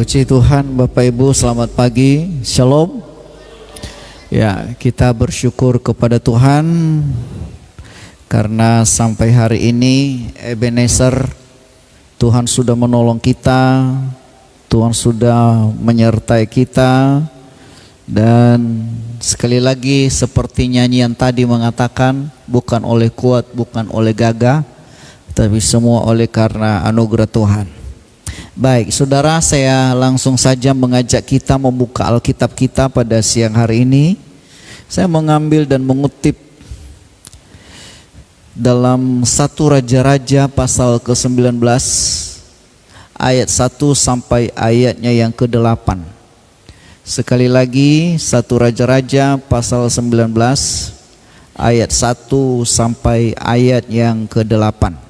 Puji Tuhan, Bapak Ibu, selamat pagi, Shalom. Ya, kita bersyukur kepada Tuhan karena sampai hari ini Ebenezer, Tuhan sudah menolong kita, Tuhan sudah menyertai kita. Dan sekali lagi seperti nyanyian tadi mengatakan, bukan oleh kuat, bukan oleh gagah, tapi semua oleh karena anugerah Tuhan. Baik, saudara, saya langsung saja mengajak kita membuka Alkitab kita pada siang hari ini. Saya mengambil dan mengutip dalam 1 Raja-Raja pasal ke-19 ayat 1 sampai ayatnya yang ke-8. Sekali lagi, 1 Raja-Raja pasal 19 ayat 1 sampai ayat yang ke-8.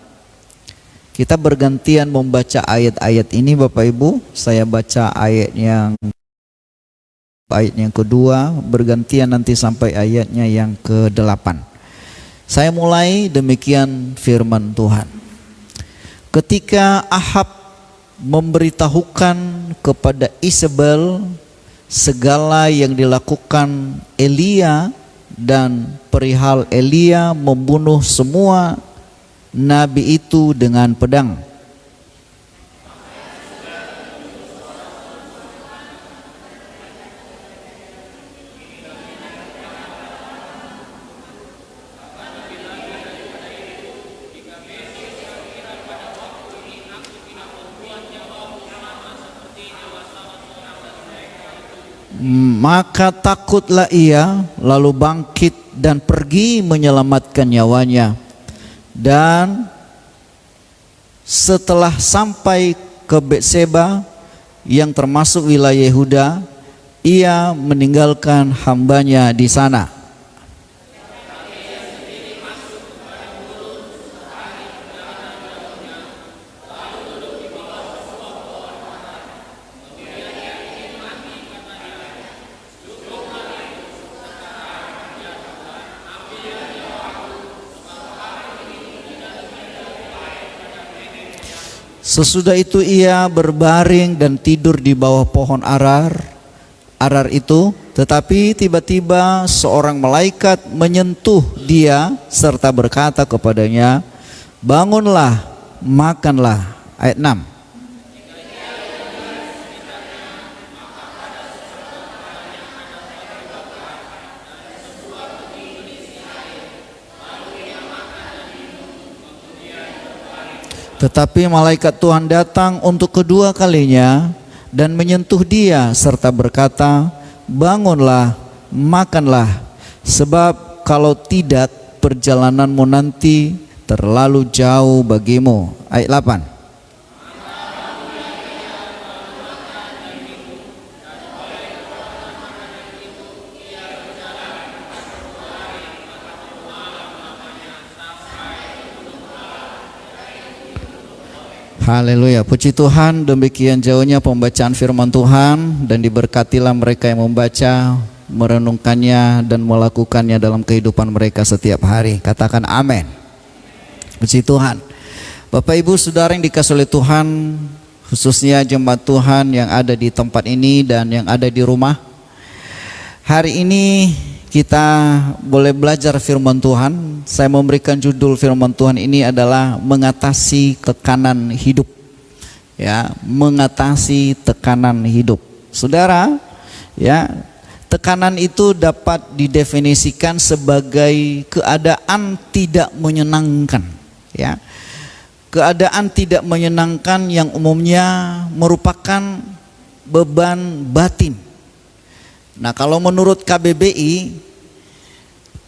Kita bergantian membaca ayat-ayat ini, Bapak Ibu. Saya baca ayat yang kedua, bergantian nanti sampai ayatnya yang ke-8. Saya mulai, demikian firman Tuhan. Ketika Ahab memberitahukan kepada Isabel segala yang dilakukan Elia dan perihal Elia membunuh semua nabi itu dengan pedang, maka takutlah ia, lalu bangkit dan pergi menyelamatkan nyawanya. Dan setelah sampai ke Betseba yang termasuk wilayah Yehuda, ia meninggalkan hambanya di sana. Sesudah itu ia berbaring dan tidur di bawah pohon arar itu, tetapi tiba-tiba seorang malaikat menyentuh dia serta berkata kepadanya, bangunlah, makanlah. Ayat 6. Tetapi malaikat Tuhan datang untuk kedua kalinya dan menyentuh dia serta berkata, bangunlah, makanlah, sebab kalau tidak perjalananmu nanti terlalu jauh bagimu. Ayat 8. Haleluya, puji Tuhan. Demikian jauhnya pembacaan firman Tuhan, dan diberkatilah mereka yang membaca, merenungkannya dan melakukannya dalam kehidupan mereka setiap hari. Katakan amin. Puji Tuhan. Bapak Ibu Saudara yang dikasihi oleh Tuhan, khususnya jemaat Tuhan yang ada di tempat ini dan yang ada di rumah. Hari ini kita boleh belajar firman Tuhan. Saya memberikan judul firman Tuhan ini adalah mengatasi tekanan hidup. Ya, mengatasi tekanan hidup. Saudara, ya, tekanan itu dapat didefinisikan sebagai keadaan tidak menyenangkan, ya. Keadaan tidak menyenangkan yang umumnya merupakan beban batin. Nah, kalau menurut KBBI,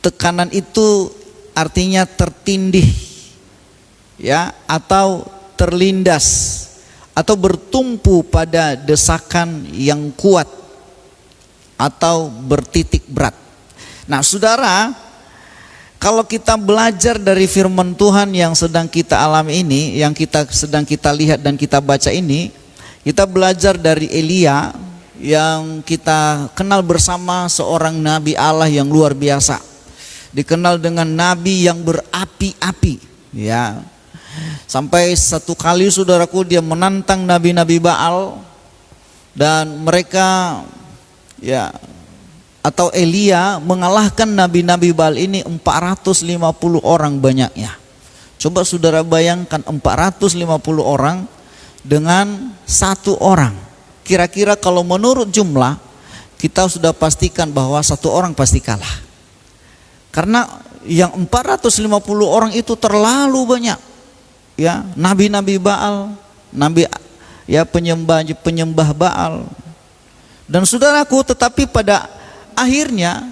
tekanan itu artinya tertindih, ya, atau terlindas, atau bertumpu pada desakan yang kuat, atau bertitik berat. Nah, saudara, kalau kita belajar dari firman Tuhan yang sedang kita alami ini, yang sedang kita lihat dan kita baca ini, kita belajar dari Elia, yang kita kenal bersama seorang nabi Allah yang luar biasa, dikenal dengan nabi yang berapi-api, ya. Sampai satu kali, saudaraku, dia menantang nabi-nabi Baal Dan mereka ya atau Elia mengalahkan nabi-nabi Baal ini 450 orang banyaknya. Coba saudara bayangkan 450 orang dengan satu orang. Kira-kira kalau menurut jumlah kita sudah pastikan bahwa satu orang pasti kalah. Karena yang 450 orang itu terlalu banyak. Ya, nabi-nabi Baal, nabi ya penyembah Baal. Dan saudaraku, tetapi pada akhirnya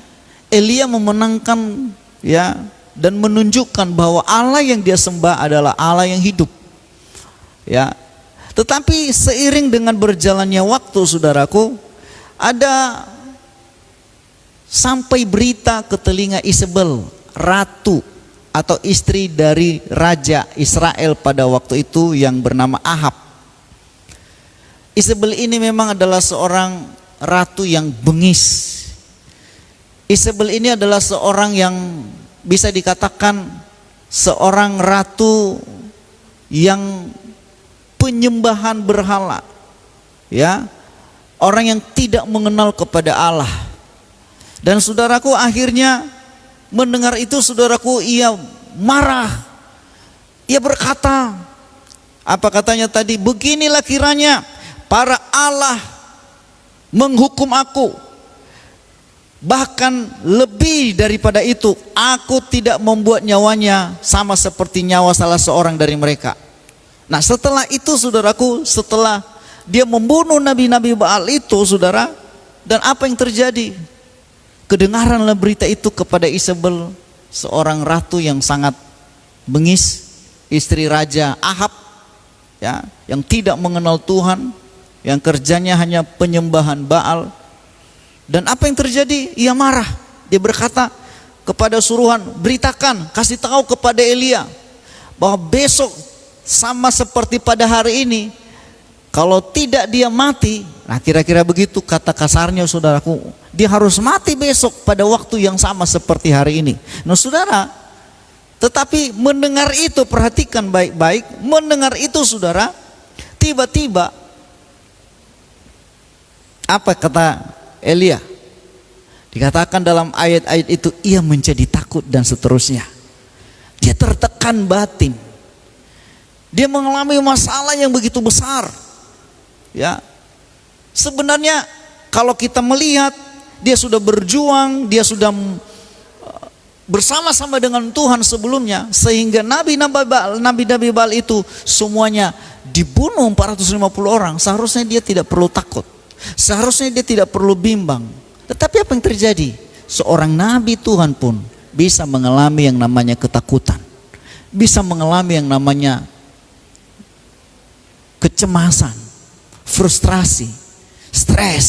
Elia memenangkan ya dan menunjukkan bahwa Allah yang dia sembah adalah Allah yang hidup. Ya. Tetapi seiring dengan berjalannya waktu, saudaraku, ada sampai berita ke telinga Isabel, ratu atau istri dari raja Israel pada waktu itu yang bernama Ahab. Isabel ini memang adalah seorang ratu yang bengis. Isabel ini adalah seorang yang bisa dikatakan seorang ratu yang penyembahan berhala, ya, orang yang tidak mengenal kepada Allah. Dan saudaraku, akhirnya mendengar itu, saudaraku, ia marah. Ia berkata, apa katanya tadi? Beginilah kiranya para Allah menghukum aku. Bahkan lebih daripada itu, aku tidak membuat nyawanya sama seperti nyawa salah seorang dari mereka. Nah, setelah itu, saudaraku, setelah dia membunuh nabi-nabi Baal itu, saudara, dan apa yang terjadi? Kedengaranlah berita itu kepada Isabel, seorang ratu yang sangat bengis, istri raja Ahab, ya, yang tidak mengenal Tuhan, yang kerjanya hanya penyembahan Baal. Dan apa yang terjadi? Ia marah. Dia berkata kepada suruhan, beritakan, kasih tahu kepada Elia bahwa besok sama seperti pada hari ini, kalau tidak dia mati. Nah, kira-kira begitu kata kasarnya, saudaraku. Dia harus mati besok pada waktu yang sama seperti hari ini. Nah, saudara, tetapi mendengar itu, perhatikan baik-baik, mendengar itu, saudara, tiba-tiba apa kata Elia? Dikatakan dalam ayat-ayat itu, ia menjadi takut dan seterusnya. Dia tertekan batin. Dia mengalami masalah yang begitu besar. Ya. Sebenarnya kalau kita melihat, dia sudah berjuang, dia sudah bersama-sama dengan Tuhan sebelumnya, sehingga nabi-nabi Baal itu semuanya dibunuh 450 orang. Seharusnya dia tidak perlu takut. Seharusnya dia tidak perlu bimbang. Tetapi apa yang terjadi? Seorang nabi Tuhan pun bisa mengalami yang namanya ketakutan, bisa mengalami yang namanya kecemasan, frustrasi, stres,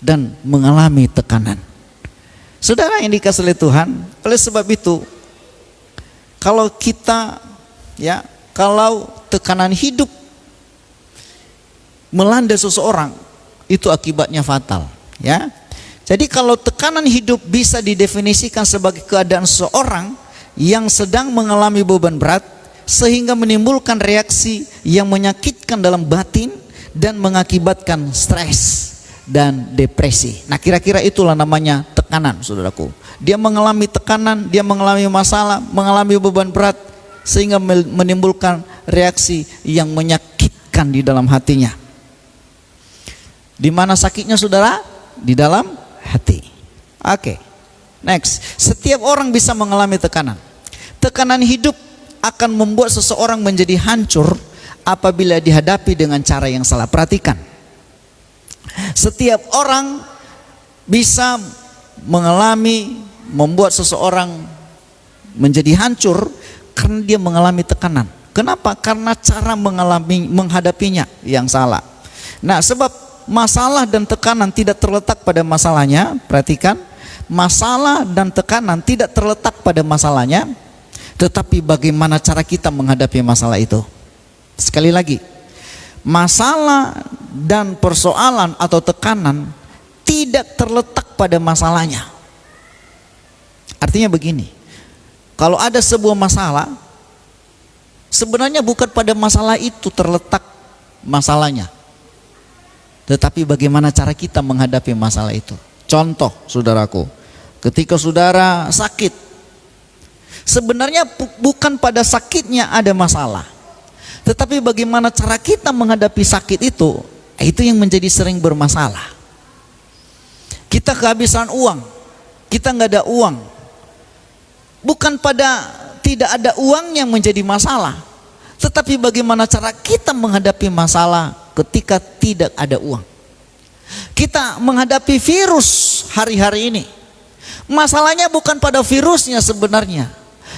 dan mengalami tekanan. Saudara yang dikasihi oleh Tuhan, oleh sebab itu, kalau kita, ya, kalau tekanan hidup melanda seseorang, itu akibatnya fatal, ya. Jadi kalau tekanan hidup bisa didefinisikan sebagai keadaan seorang yang sedang mengalami beban berat sehingga menimbulkan reaksi yang menyakitkan dalam batin dan mengakibatkan stres dan depresi. Nah, kira-kira itulah namanya tekanan, saudaraku. Dia mengalami tekanan, dia mengalami masalah, mengalami beban berat sehingga menimbulkan reaksi yang menyakitkan di dalam hatinya. Di mana sakitnya, saudara? Di dalam hati. Oke. Next. Setiap orang bisa mengalami tekanan. Tekanan hidup akan membuat seseorang menjadi hancur apabila dihadapi dengan cara yang salah. Perhatikan. Setiap orang bisa membuat seseorang menjadi hancur karena dia mengalami tekanan. Kenapa? Karena cara menghadapinya yang salah. Nah, sebab masalah dan tekanan tidak terletak pada masalahnya. Perhatikan, masalah dan tekanan tidak terletak pada masalahnya, tetapi bagaimana cara kita menghadapi masalah itu. Sekali lagi, masalah dan persoalan atau tekanan tidak terletak pada masalahnya. Artinya begini, kalau ada sebuah masalah, sebenarnya bukan pada masalah itu terletak masalahnya. tetapi bagaimana cara kita menghadapi masalah itu. Contoh, saudaraku, ketika saudara sakit, sebenarnya bukan pada sakitnya ada masalah, tetapi bagaimana cara kita menghadapi sakit itu yang menjadi sering bermasalah. Kita kehabisan uang, kita nggak ada uang, bukan pada tidak ada uang yang menjadi masalah, tetapi bagaimana cara kita menghadapi masalah ketika tidak ada uang. Kita menghadapi virus hari-hari ini, masalahnya bukan pada virusnya sebenarnya,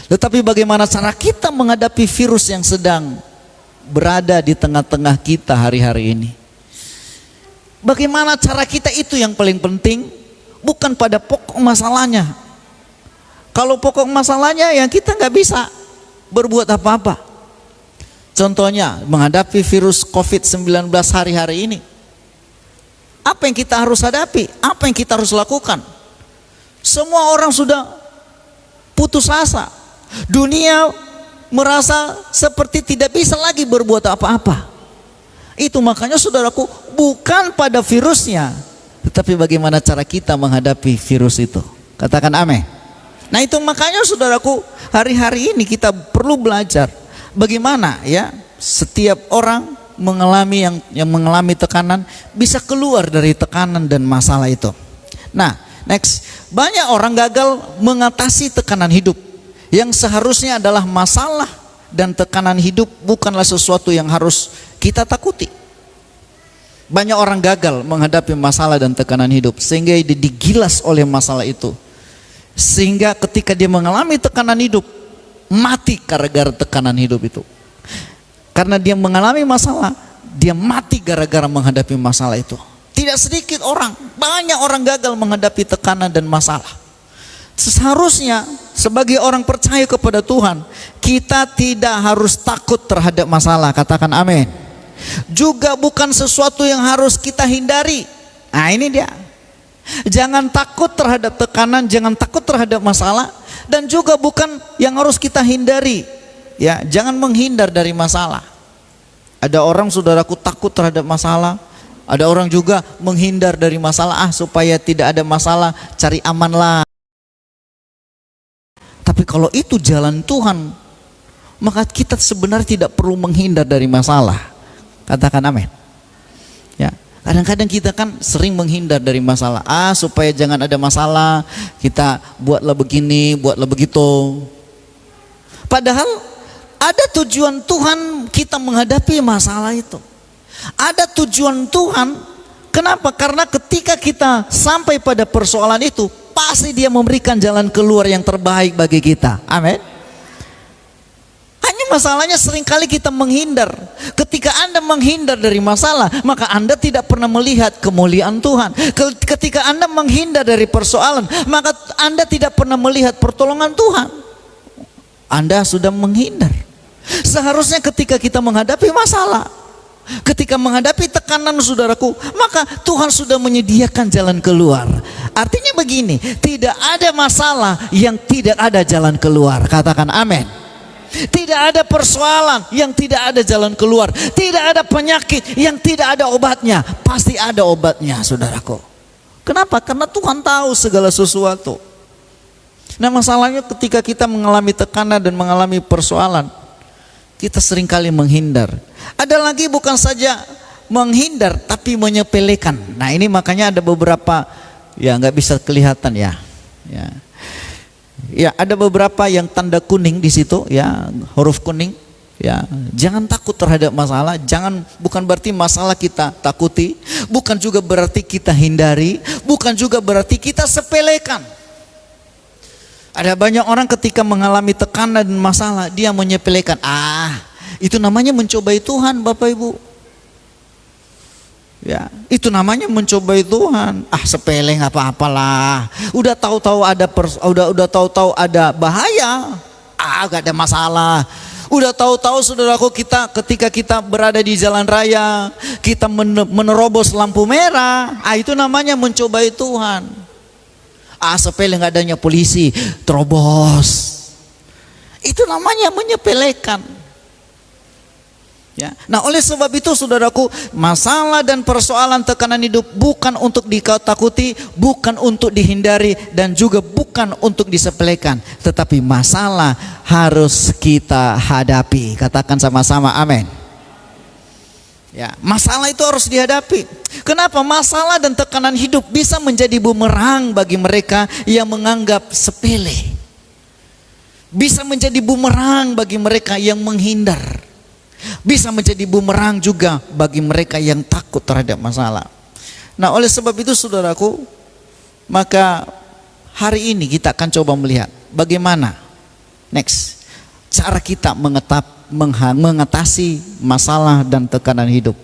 tetapi bagaimana cara kita menghadapi virus yang sedang berada di tengah-tengah kita hari-hari ini. Bagaimana cara kita itu yang paling penting, bukan pada pokok masalahnya. Kalau pokok masalahnya ya kita nggak bisa berbuat apa-apa. Contohnya menghadapi virus COVID-19 hari-hari ini, apa yang kita harus hadapi? Apa yang kita harus lakukan? Semua orang sudah putus asa. Dunia merasa seperti tidak bisa lagi berbuat apa-apa. Itu makanya saudaraku, bukan pada virusnya, tetapi bagaimana cara kita menghadapi virus itu. Katakan amin. Nah itu makanya saudaraku, hari-hari ini kita perlu belajar bagaimana ya setiap orang mengalami yang mengalami tekanan bisa keluar dari tekanan dan masalah itu. Nah, next, banyak orang gagal mengatasi tekanan hidup yang seharusnya adalah masalah, dan tekanan hidup bukanlah sesuatu yang harus kita takuti. Banyak orang gagal menghadapi masalah dan tekanan hidup sehingga dia digilas oleh masalah itu, sehingga ketika dia mengalami tekanan hidup mati gara-gara tekanan hidup itu. Karena dia mengalami masalah, dia mati gara-gara menghadapi masalah itu. Tidak sedikit orang, banyak orang gagal menghadapi tekanan dan masalah. Seharusnya sebagai orang percaya kepada Tuhan, kita tidak harus takut terhadap masalah. Katakan amin. Juga bukan sesuatu yang harus kita hindari. Nah ini dia, jangan takut terhadap tekanan, jangan takut terhadap masalah, dan juga bukan yang harus kita hindari. Ya, jangan menghindar dari masalah. Ada orang saudaraku takut terhadap masalah, ada orang juga menghindar dari masalah, supaya tidak ada masalah, cari aman lah. Tapi kalau itu jalan Tuhan, maka kita sebenarnya tidak perlu menghindar dari masalah. Katakan amin. Ya, kadang-kadang kita kan sering menghindar dari masalah. Supaya jangan ada masalah, kita buatlah begini, buatlah begitu. Padahal ada tujuan Tuhan kita menghadapi masalah itu. Ada tujuan Tuhan. Kenapa? Karena ketika kita sampai pada persoalan itu, pasti Dia memberikan jalan keluar yang terbaik bagi kita. Amin. Hanya masalahnya seringkali kita menghindar. Ketika Anda menghindar dari masalah, maka Anda tidak pernah melihat kemuliaan Tuhan. Ketika Anda menghindar dari persoalan, maka Anda tidak pernah melihat pertolongan Tuhan. Anda sudah menghindar. Seharusnya ketika kita menghadapi masalah, ketika menghadapi tekanan saudaraku, maka Tuhan sudah menyediakan jalan keluar. Artinya begini, tidak ada masalah yang tidak ada jalan keluar. Katakan amin. Tidak ada persoalan yang tidak ada jalan keluar. Tidak ada penyakit yang tidak ada obatnya. Pasti ada obatnya, saudaraku. Kenapa? Karena Tuhan tahu segala sesuatu. Nah, masalahnya ketika kita mengalami tekanan dan mengalami persoalan, kita seringkali menghindar. Ada lagi bukan saja menghindar, tapi menyepelekan. Nah ini makanya ada beberapa, ya nggak bisa kelihatan ya. Ya ada beberapa yang tanda kuning di situ, ya huruf kuning. Ya jangan takut terhadap masalah. Bukan berarti masalah kita takuti, bukan juga berarti kita hindari, bukan juga berarti kita sepelekan. Ada banyak orang ketika mengalami tekanan dan masalah, dia menyepelekan. Itu namanya mencobai Tuhan, Bapak Ibu. Ya, itu namanya mencobai Tuhan. Sepele nggak apa-apalah. Udah tahu-tahu ada bahaya. Gak ada masalah. Udah tahu-tahu saudaraku, ketika kita berada di jalan raya, kita menerobos lampu merah. Itu namanya mencobai Tuhan. Sepele nggak adanya polisi, terobos. Itu namanya menyepelekan. Ya. Nah, oleh sebab itu saudaraku, masalah dan persoalan tekanan hidup bukan untuk ditakuti, bukan untuk dihindari, dan juga bukan untuk disepelekan, tetapi masalah harus kita hadapi. Katakan sama-sama amin. Ya, masalah itu harus dihadapi. Kenapa? Masalah dan tekanan hidup bisa menjadi bumerang bagi mereka yang menganggap sepele. Bisa menjadi bumerang bagi mereka yang menghindar. Bisa menjadi bumerang juga bagi mereka yang takut terhadap masalah. Nah, oleh sebab itu saudaraku, maka hari ini kita akan coba melihat bagaimana cara kita mengatasi masalah dan tekanan hidup.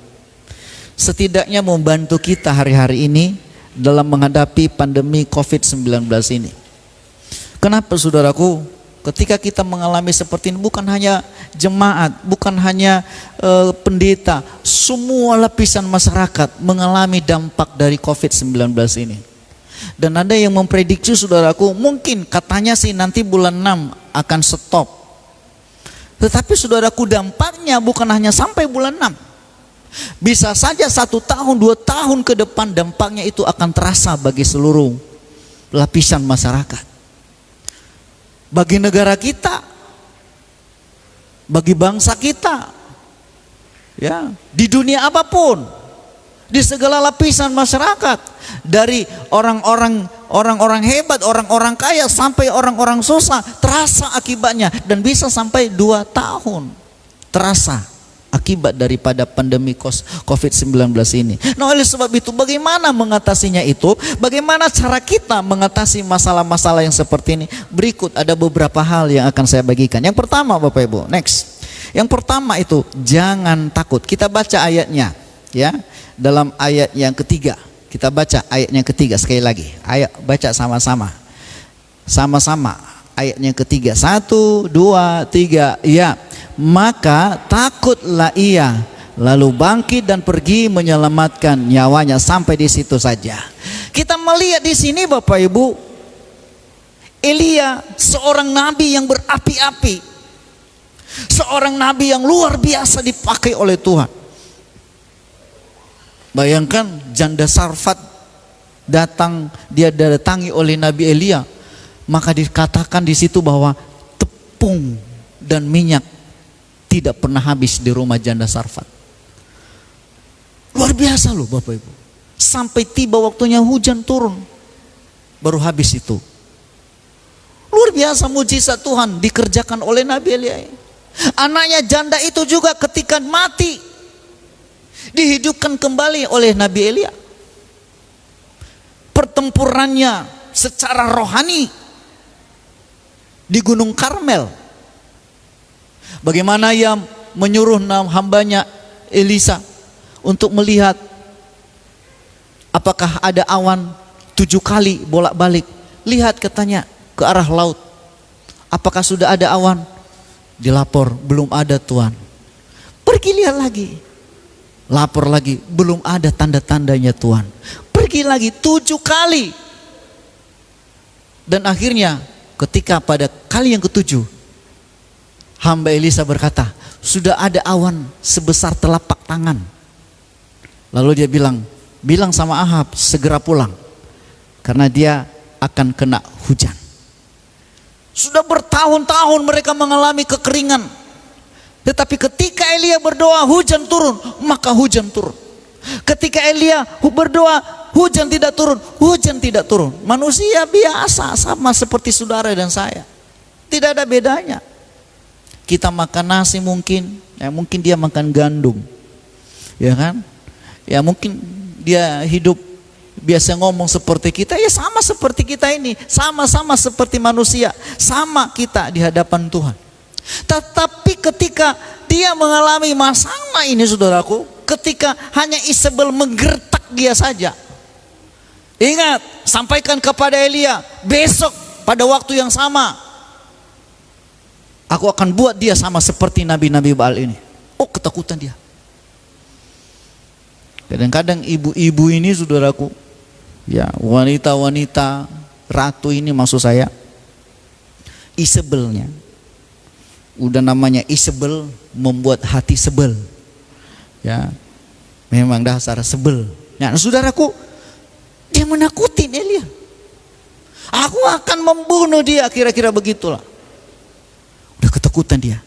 Setidaknya membantu kita hari-hari ini dalam menghadapi pandemi COVID-19 ini. Kenapa saudaraku? Ketika kita mengalami seperti ini, bukan hanya jemaat, bukan hanya pendeta, semua lapisan masyarakat mengalami dampak dari COVID-19 ini. Dan ada yang memprediksi saudaraku, mungkin katanya sih nanti bulan 6 akan stop. Tetapi saudaraku, dampaknya bukan hanya sampai bulan 6. Bisa saja 1 tahun, 2 tahun ke depan dampaknya itu akan terasa bagi seluruh lapisan masyarakat. Bagi negara kita, bagi bangsa kita, ya, di dunia apapun, di segala lapisan masyarakat, dari orang-orang hebat, orang-orang kaya sampai orang-orang susah, terasa akibatnya, dan bisa sampai 2 tahun terasa akibat daripada pandemi COVID-19 ini. Nah, oleh sebab itu bagaimana mengatasinya itu? Bagaimana cara kita mengatasi masalah-masalah yang seperti ini? Berikut ada beberapa hal yang akan saya bagikan. Yang pertama Bapak Ibu, yang pertama itu jangan takut. Kita baca ayatnya, ya. Dalam ayat yang ketiga, kita baca ayat yang ketiga sekali lagi. Ayo baca sama-sama. Sama-sama ayat yang ketiga. 1, 2, 3, ya. Maka takutlah ia, lalu bangkit dan pergi menyelamatkan nyawanya. Sampai di situ saja. Kita melihat di sini Bapak Ibu, Elia seorang nabi yang berapi-api, seorang nabi yang luar biasa dipakai oleh Tuhan. Bayangkan janda Sarfat datang, dia datangi oleh Nabi Elia, maka dikatakan di situ bahwa tepung dan minyak tidak pernah habis di rumah janda Sarfat. Luar biasa loh Bapak Ibu. Sampai tiba waktunya hujan turun, baru habis itu. Luar biasa mujizat Tuhan dikerjakan oleh Nabi Elia. Anaknya janda itu juga ketika mati dihidupkan kembali oleh Nabi Elia. Pertempurannya secara rohani di Gunung Karmel, bagaimana ia menyuruh hambanya Elisa untuk melihat apakah ada awan 7 kali bolak-balik. Lihat katanya ke arah laut. Apakah sudah ada awan? Dilapor, belum ada Tuhan. Pergi lihat lagi. Lapor lagi, belum ada tanda-tandanya Tuhan. Pergi lagi 7 kali. Dan akhirnya ketika pada kali yang ke-7, hamba Elisa berkata, sudah ada awan sebesar telapak tangan. Lalu dia bilang sama Ahab, segera pulang, karena dia akan kena hujan. Sudah bertahun-tahun mereka mengalami kekeringan. Tetapi ketika Elia berdoa, hujan turun, maka hujan turun. Ketika Elia berdoa, hujan tidak turun, hujan tidak turun. Manusia biasa, sama seperti saudara dan saya. Tidak ada bedanya. Kita makan nasi mungkin, ya mungkin dia makan gandum, ya kan? Ya mungkin dia hidup biasa ngomong seperti kita, ya sama seperti kita ini, sama-sama seperti manusia, sama kita di hadapan Tuhan. Tetapi ketika dia mengalami masalah ini saudaraku, ketika hanya Isabel menggertak dia saja, ingat, sampaikan kepada Elia, besok pada waktu yang sama aku akan buat dia sama seperti nabi-nabi Baal ini. Oh, ketakutan dia. Kadang-kadang ibu-ibu ini saudaraku, ya wanita-wanita ratu ini maksud saya, Isabelnya, udah namanya Isabel, membuat hati sebel. Ya, memang dasar sebel. Nah, saudaraku, dia menakutin Elia. Aku akan membunuh dia, kira-kira begitulah. Udah ketakutan dia.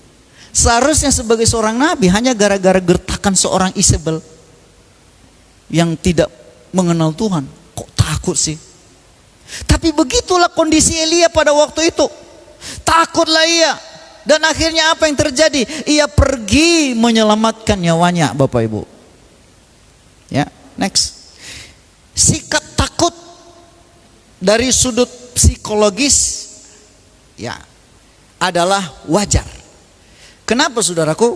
Seharusnya sebagai seorang nabi hanya gara-gara gertakan seorang Isabel yang tidak mengenal Tuhan, kok takut sih? Tapi begitulah kondisi Elia pada waktu itu. Takutlah ia. Dan akhirnya apa yang terjadi? Ia pergi menyelamatkan nyawanya, Bapak Ibu. Ya, next. Sikap takut dari sudut psikologis ya adalah wajar. Kenapa saudaraku?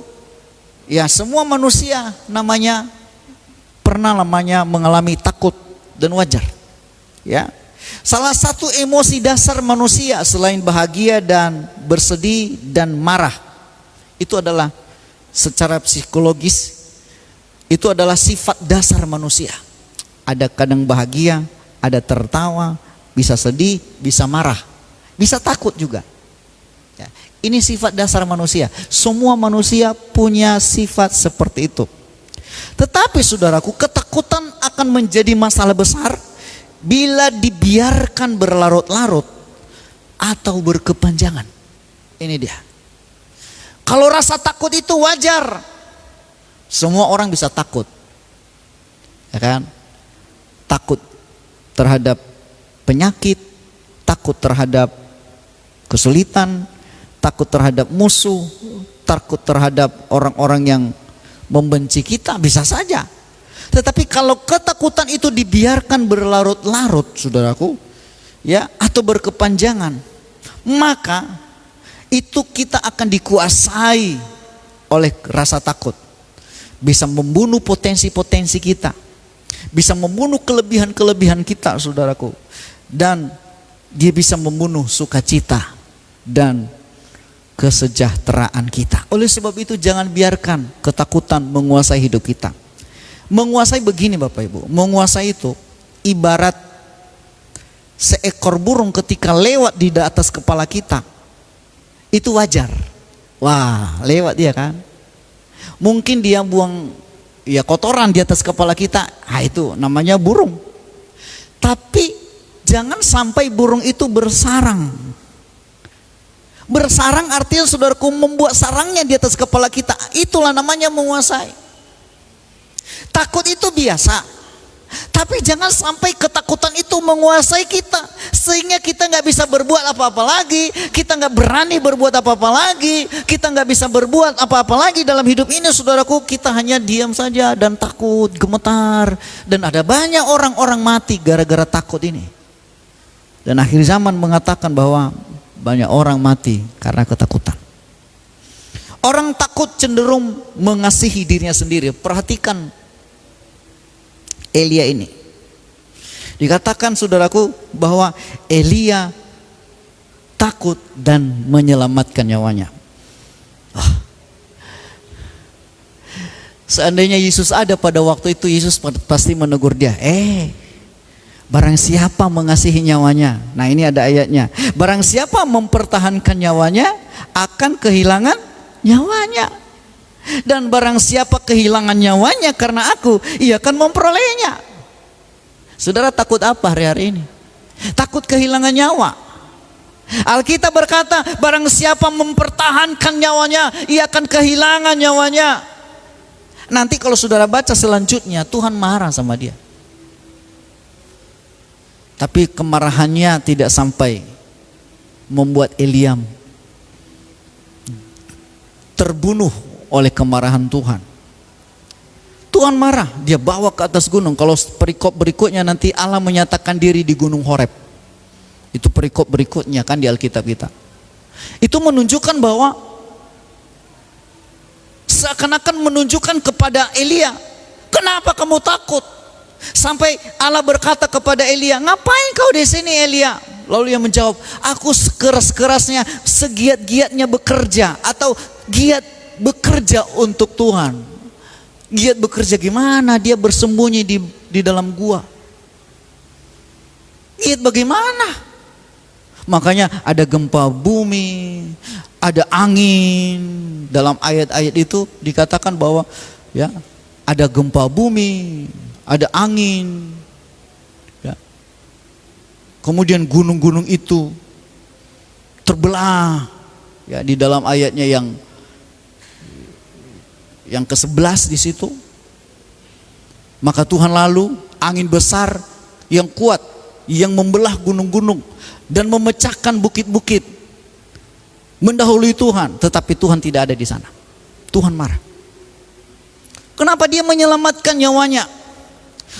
Ya, semua manusia pernah mengalami takut dan wajar. Ya. Salah satu emosi dasar manusia selain bahagia dan bersedih dan marah, itu adalah secara psikologis, itu adalah sifat dasar manusia. Ada kadang bahagia, ada tertawa, bisa sedih, bisa marah, bisa takut juga. Ya, ini sifat dasar manusia. Semua manusia punya sifat seperti itu. Tetapi saudaraku, ketakutan akan menjadi masalah besar bila dibiarkan berlarut-larut atau berkepanjangan. Ini dia. Kalau rasa takut itu wajar, semua orang bisa takut, ya kan? Takut terhadap penyakit, takut terhadap kesulitan, takut terhadap musuh, takut terhadap orang-orang yang membenci kita, bisa saja. Tetapi kalau ketakutan itu dibiarkan berlarut-larut, saudaraku, ya, atau berkepanjangan, maka itu kita akan dikuasai oleh rasa takut. Bisa membunuh potensi-potensi kita, bisa membunuh kelebihan-kelebihan kita, saudaraku, dan dia bisa membunuh sukacita dan kesejahteraan kita. Oleh sebab itu jangan biarkan ketakutan menguasai hidup kita. Menguasai begini Bapak Ibu, menguasai itu ibarat seekor burung ketika lewat di atas kepala kita, itu wajar. Wah, lewat dia kan. Mungkin dia buang ya kotoran di atas kepala kita, itu namanya burung. Tapi jangan sampai burung itu bersarang. Bersarang artinya saudaraku membuat sarangnya di atas kepala kita, itulah namanya menguasai. Takut itu biasa, tapi jangan sampai ketakutan itu menguasai kita sehingga kita nggak bisa berbuat apa-apa lagi, kita nggak berani berbuat apa-apa lagi, kita nggak bisa berbuat apa-apa lagi dalam hidup ini, saudaraku. Kita hanya diam saja dan takut, gemetar, dan ada banyak orang-orang mati gara-gara takut ini. Dan akhir zaman mengatakan bahwa banyak orang mati karena ketakutan. Orang takut cenderung mengasihi dirinya sendiri. Perhatikan Elia ini. Dikatakan saudaraku bahwa Elia takut dan menyelamatkan nyawanya. Seandainya Yesus ada pada waktu itu, Yesus pasti menegur dia. Barang siapa mengasihi nyawanya. Nah, ini ada ayatnya. Barang siapa mempertahankan nyawanya akan kehilangan nyawanya. Dan barang siapa kehilangan nyawanya karena aku, ia akan memperolehnya. Saudara takut apa hari-hari ini? Takut kehilangan nyawa. Alkitab berkata, barang siapa mempertahankan nyawanya, ia akan kehilangan nyawanya. Nanti kalau saudara baca selanjutnya, Tuhan marah sama dia. Tapi kemarahannya tidak sampai membuat Elia terbunuh oleh kemarahan Tuhan. Tuhan marah, dia bawa ke atas gunung. Kalau perikop berikutnya nanti Allah menyatakan diri di gunung Horeb. Itu perikop berikutnya kan di Alkitab kita. Itu menunjukkan bahwa seakan-akan menunjukkan kepada Elia, kenapa kamu takut? Sampai Allah berkata kepada Elia, ngapain kau di sini Elia? Lalu ia menjawab, aku sekeras-kerasnya, segiat-giatnya bekerja, atau giat bekerja untuk Tuhan. Giat bekerja gimana? Dia bersembunyi di dalam gua. Giat bagaimana? Makanya ada gempa bumi, ada angin. Dalam ayat-ayat itu dikatakan bahwa ya ada gempa bumi, ada angin, ya. Kemudian gunung-gunung itu terbelah, ya, di dalam ayatnya yang ke-11 di situ. Maka Tuhan lalu angin besar yang kuat yang membelah gunung-gunung dan memecahkan bukit-bukit mendahului Tuhan, tetapi Tuhan tidak ada di sana. Tuhan marah. Kenapa dia menyelamatkan nyawanya?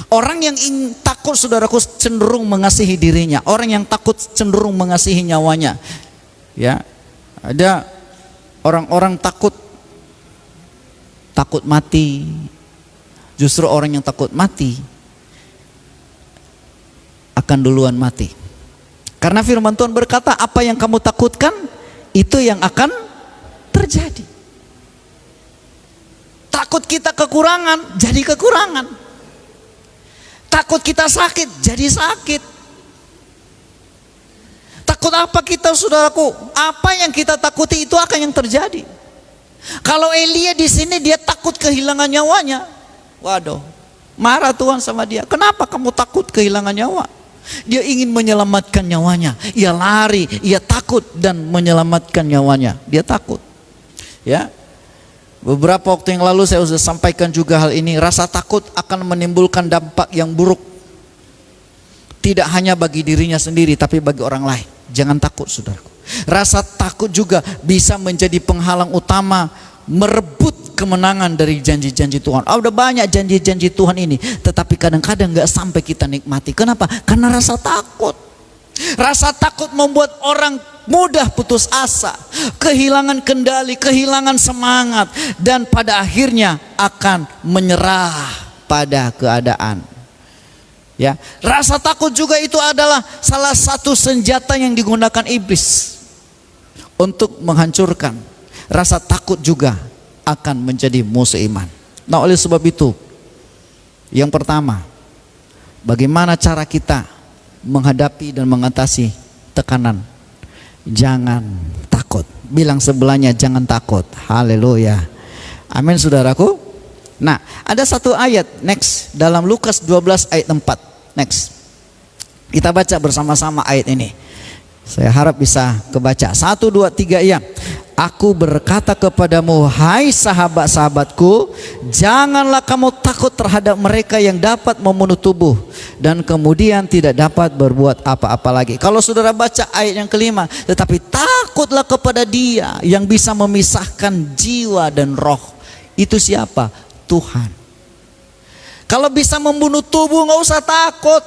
Orang yang takut, saudaraku, cenderung mengasihi dirinya. Orang yang takut cenderung mengasihi nyawanya. Ya, ada orang-orang takut mati. Justru orang yang takut mati akan duluan mati. Karena firman Tuhan berkata, apa yang kamu takutkan itu yang akan terjadi. Takut kita kekurangan, jadi kekurangan. Takut kita sakit, jadi sakit. Takut apa kita, saudaraku? Apa yang kita takuti itu akan yang terjadi. Kalau Elia di sini dia takut kehilangan nyawanya. Waduh, marah Tuhan sama dia. Kenapa kamu takut kehilangan nyawa? Dia ingin menyelamatkan nyawanya. Ia lari, ia takut dan menyelamatkan nyawanya. Dia takut. Ya. Beberapa waktu yang lalu saya sudah sampaikan juga hal ini. Rasa takut akan menimbulkan dampak yang buruk. Tidak hanya bagi dirinya sendiri, tapi bagi orang lain. Jangan takut, saudaraku. Rasa takut juga bisa menjadi penghalang utama merebut kemenangan dari janji-janji Tuhan. Udah banyak janji-janji Tuhan ini, tetapi kadang-kadang gak sampai kita nikmati. Kenapa? Karena rasa takut. Rasa takut membuat orang mudah putus asa, kehilangan kendali, kehilangan semangat, dan pada akhirnya akan menyerah pada keadaan. Ya, rasa takut juga itu adalah salah satu senjata yang digunakan iblis untuk menghancurkan. Rasa takut juga akan menjadi musuh iman. Nah, oleh sebab itu, yang pertama, bagaimana cara kita menghadapi dan mengatasi tekanan? Jangan takut. Bilang sebelahnya, jangan takut. Haleluya. Amin, saudaraku. Nah, ada satu ayat next dalam Lukas 12 ayat 4. Next. Kita baca bersama-sama ayat ini. Saya harap bisa kebaca. 1, 2, 3, ya. Aku berkata kepadamu, hai sahabat-sahabatku, janganlah kamu takut terhadap mereka yang dapat membunuh tubuh dan kemudian tidak dapat berbuat apa-apa lagi. Kalau saudara baca ayat yang kelima, tetapi takutlah kepada Dia yang bisa memisahkan jiwa dan roh. Itu siapa? Tuhan. Kalau bisa membunuh tubuh, nggak usah takut.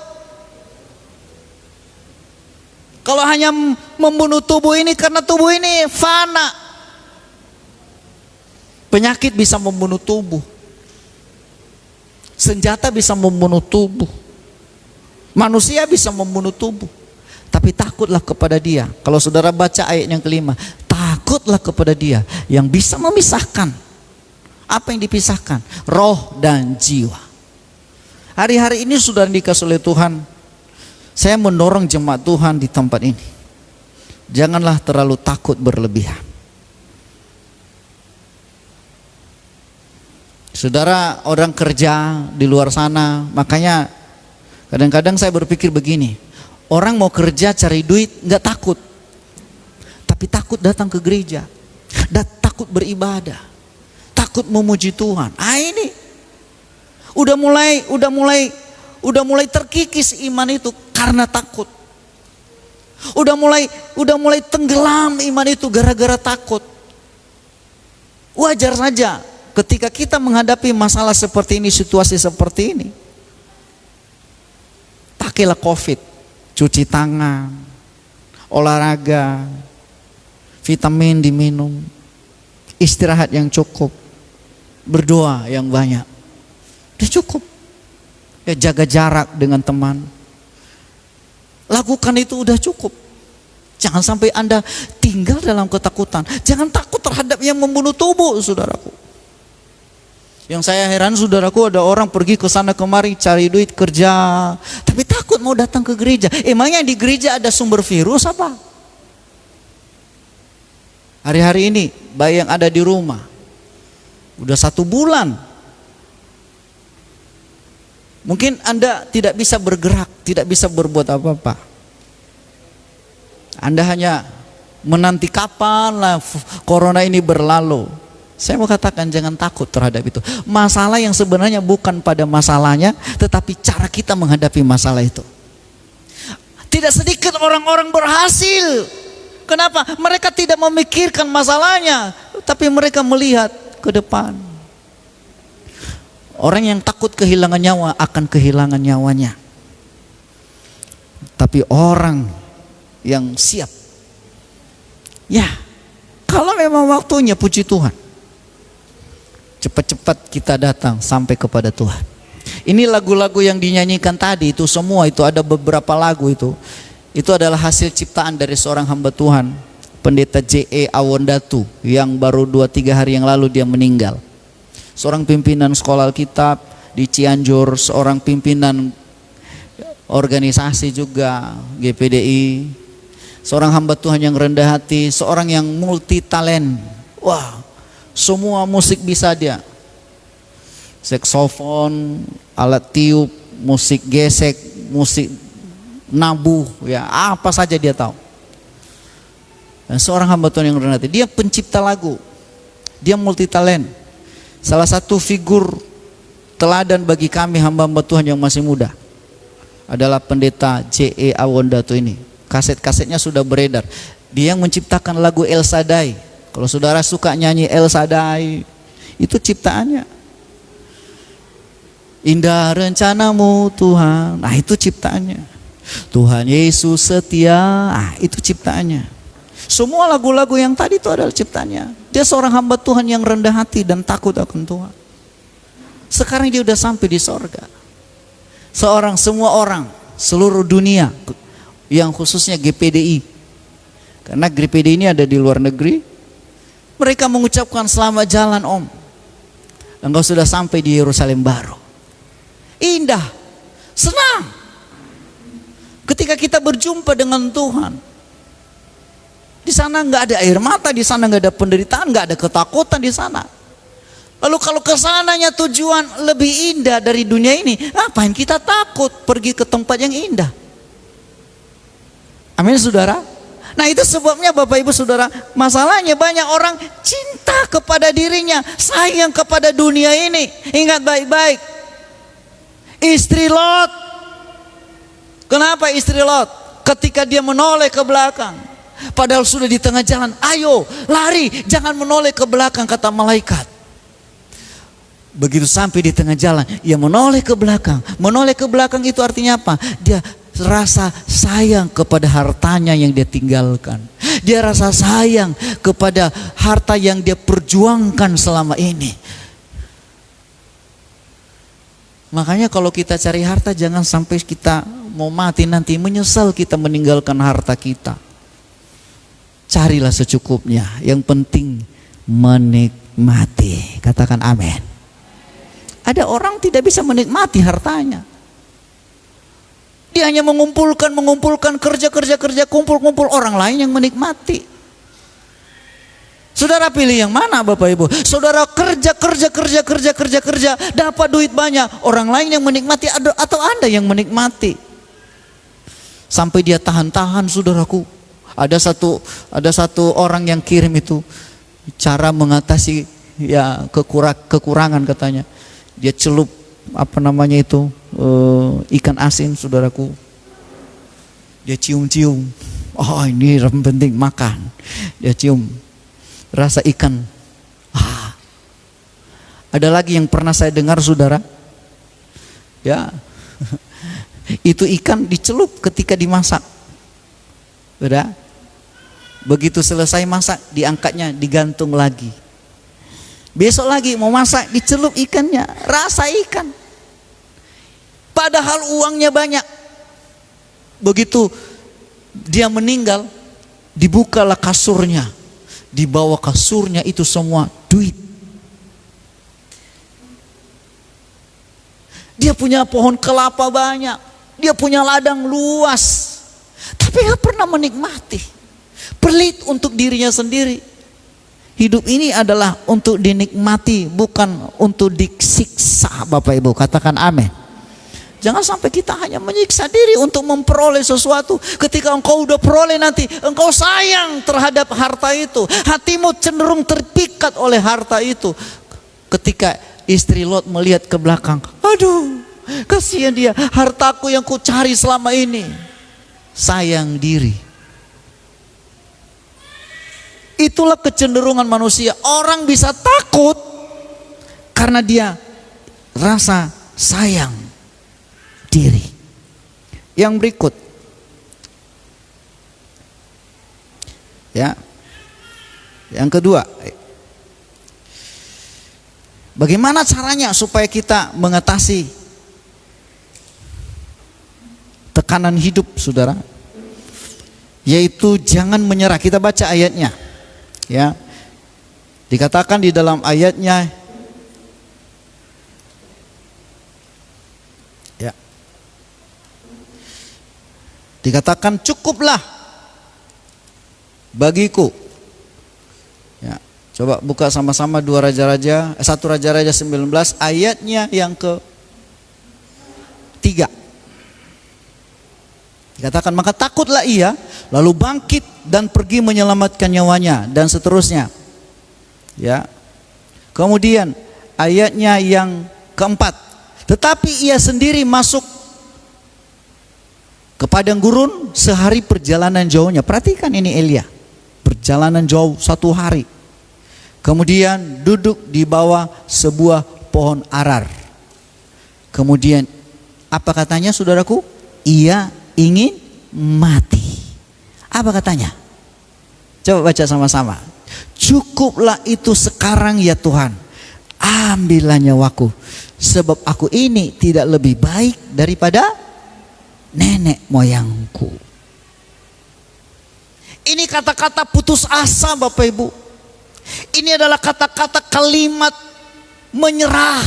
Kalau hanya membunuh tubuh ini karena tubuh ini fana. Penyakit bisa membunuh tubuh. Senjata bisa membunuh tubuh. Manusia bisa membunuh tubuh. Tapi takutlah kepada Dia. Kalau saudara baca ayat yang kelima, takutlah kepada Dia yang bisa memisahkan. Apa yang dipisahkan? Roh dan jiwa. Hari-hari ini sudah dikasih oleh Tuhan, saya mendorong jemaat Tuhan di tempat ini, janganlah terlalu takut berlebihan. Saudara, orang kerja di luar sana, makanya kadang-kadang saya berpikir begini, orang mau kerja cari duit nggak takut, tapi takut datang ke gereja, takut beribadah, takut memuji Tuhan. Ini udah mulai terkikis iman itu karena takut. Udah mulai tenggelam iman itu gara-gara takut. Wajar saja ketika kita menghadapi masalah seperti ini, situasi seperti ini. Pakailah COVID, cuci tangan, olahraga, vitamin diminum, istirahat yang cukup, berdoa yang banyak. Udah cukup. Ya, jaga jarak dengan teman. Lakukan itu udah cukup. Jangan sampai Anda tinggal dalam ketakutan. Jangan takut terhadap yang membunuh tubuh, saudaraku. Yang saya heran, saudaraku, ada orang pergi ke sana kemari cari duit kerja, tapi takut mau datang ke gereja. Emangnya di gereja ada sumber virus apa? Hari-hari ini bayi yang ada di rumah udah 1 bulan Mungkin Anda tidak bisa bergerak, tidak bisa berbuat apa-apa. Anda hanya menanti kapanlah corona ini berlalu. Saya mau katakan jangan takut terhadap itu. Masalah yang sebenarnya bukan pada masalahnya, tetapi cara kita menghadapi masalah itu. Tidak sedikit orang-orang berhasil. Kenapa? Mereka tidak memikirkan masalahnya, tapi mereka melihat ke depan. Orang yang takut kehilangan nyawa akan kehilangan nyawanya. Tapi orang yang siap, ya, kalau memang waktunya, puji Tuhan, cepat-cepat kita datang sampai kepada Tuhan. Ini lagu-lagu yang dinyanyikan tadi itu semua, itu ada beberapa lagu itu adalah hasil ciptaan dari seorang hamba Tuhan, Pendeta J.E. Awondatu, yang baru 2-3 hari yang lalu dia meninggal. Seorang pimpinan sekolah Alkitab di Cianjur, seorang pimpinan organisasi juga GPDI, seorang hamba Tuhan yang rendah hati, seorang yang multi talent. Wah, semua musik bisa dia. Saksofon, alat tiup, musik gesek, musik nabuh, ya apa saja dia tahu. Dan seorang hamba Tuhan yang rendah hati, dia pencipta lagu, dia multi talent. Salah satu figur teladan bagi kami hamba-hamba Tuhan yang masih muda adalah Pendeta J.E. Awondatu ini. Kaset-kasetnya sudah beredar. Dia yang menciptakan lagu El Shaddai. Kalau saudara suka nyanyi El Shaddai, itu ciptaannya. Indah rencanamu Tuhan, nah itu ciptaannya. Tuhan Yesus setia, itu ciptaannya. Semua lagu-lagu yang tadi itu adalah ciptaannya. Dia seorang hamba Tuhan yang rendah hati dan takut akan Tuhan. Sekarang dia udah sampai di sorga. Semua orang, seluruh dunia, yang khususnya GPDI, karena GPDI ini ada di luar negeri, mereka mengucapkan selamat jalan Om, engkau sudah sampai di Yerusalem baru. Indah, senang ketika kita berjumpa dengan Tuhan. Di sana nggak ada air mata, di sana nggak ada penderitaan, nggak ada ketakutan di sana. Lalu kalau kesananya tujuan lebih indah dari dunia ini, ngapain kita takut pergi ke tempat yang indah? Amin saudara. Nah itu sebabnya Bapak Ibu Saudara, masalahnya banyak orang cinta kepada dirinya, sayang kepada dunia ini. Ingat baik-baik, istri Lot. Kenapa istri Lot? Ketika dia menoleh ke belakang, padahal sudah di tengah jalan, ayo lari, jangan menoleh ke belakang, kata malaikat. Begitu sampai di tengah jalan, ia menoleh ke belakang. Menoleh ke belakang itu artinya apa? Dia rasa sayang kepada hartanya yang dia tinggalkan. Dia rasa sayang kepada harta yang dia perjuangkan selama ini. Makanya kalau kita cari harta, jangan sampai kita mau mati nanti menyesal kita meninggalkan harta kita. Carilah secukupnya. Yang penting menikmati. Katakan amin. Ada orang tidak bisa menikmati hartanya. Dia hanya mengumpulkan, kerja, kumpul orang lain yang menikmati. Saudara pilih yang mana Bapak Ibu? Saudara kerja, dapat duit banyak, orang lain yang menikmati atau Anda yang menikmati? Sampai dia tahan-tahan saudaraku. Ada satu orang yang kirim itu cara mengatasi ya kekurangan katanya. Dia celup ikan asin saudaraku. Dia cium-cium. Oh ini penting makan. Dia cium rasa ikan. Ada lagi yang pernah saya dengar saudara. Ya. Itu ikan dicelup ketika dimasak. Udah. Begitu selesai masak, diangkatnya, digantung lagi. Besok lagi mau masak, dicelup ikannya, rasa ikan. Padahal uangnya banyak. Begitu dia meninggal, dibukalah kasurnya. Di bawah kasurnya itu semua duit. Dia punya pohon kelapa banyak, dia punya ladang luas, tapi gak pernah menikmati. Pelit untuk dirinya sendiri. Hidup ini adalah untuk dinikmati, bukan untuk disiksa. Bapak Ibu katakan amin. Jangan sampai kita hanya menyiksa diri untuk memperoleh sesuatu. Ketika engkau udah peroleh nanti, engkau sayang terhadap harta itu. Hatimu cenderung terpikat oleh harta itu. Ketika istri Lot melihat ke belakang, aduh, kasihan dia, hartaku yang ku cari selama ini. Sayang diri. Itulah kecenderungan manusia. Orang bisa takut karena dia rasa sayang diri. Yang berikut, ya, yang kedua, bagaimana caranya supaya kita mengatasi tekanan hidup, saudara? Yaitu jangan menyerah. Kita baca ayatnya, ya. Dikatakan di dalam ayatnya, ya, dikatakan cukuplah bagiku. Ya, coba buka sama-sama 1 Raja-Raja 19 ayatnya yang ke-3. Dikatakan maka takutlah ia, lalu bangkit dan pergi menyelamatkan nyawanya, dan seterusnya. Ya. Kemudian ayatnya yang ke-4, tetapi ia sendiri masuk ke padang gurun sehari perjalanan jauhnya. Perhatikan ini Elia, perjalanan jauh 1 hari. Kemudian duduk di bawah sebuah pohon arar. Kemudian apa katanya, saudaraku? Ia ingin mati. Apa katanya? Coba baca sama-sama. Cukuplah itu sekarang ya Tuhan, ambillah nyawaku, sebab aku ini tidak lebih baik daripada nenek moyangku. Ini kata-kata putus asa, Bapak Ibu. Ini adalah kata-kata kalimat menyerah.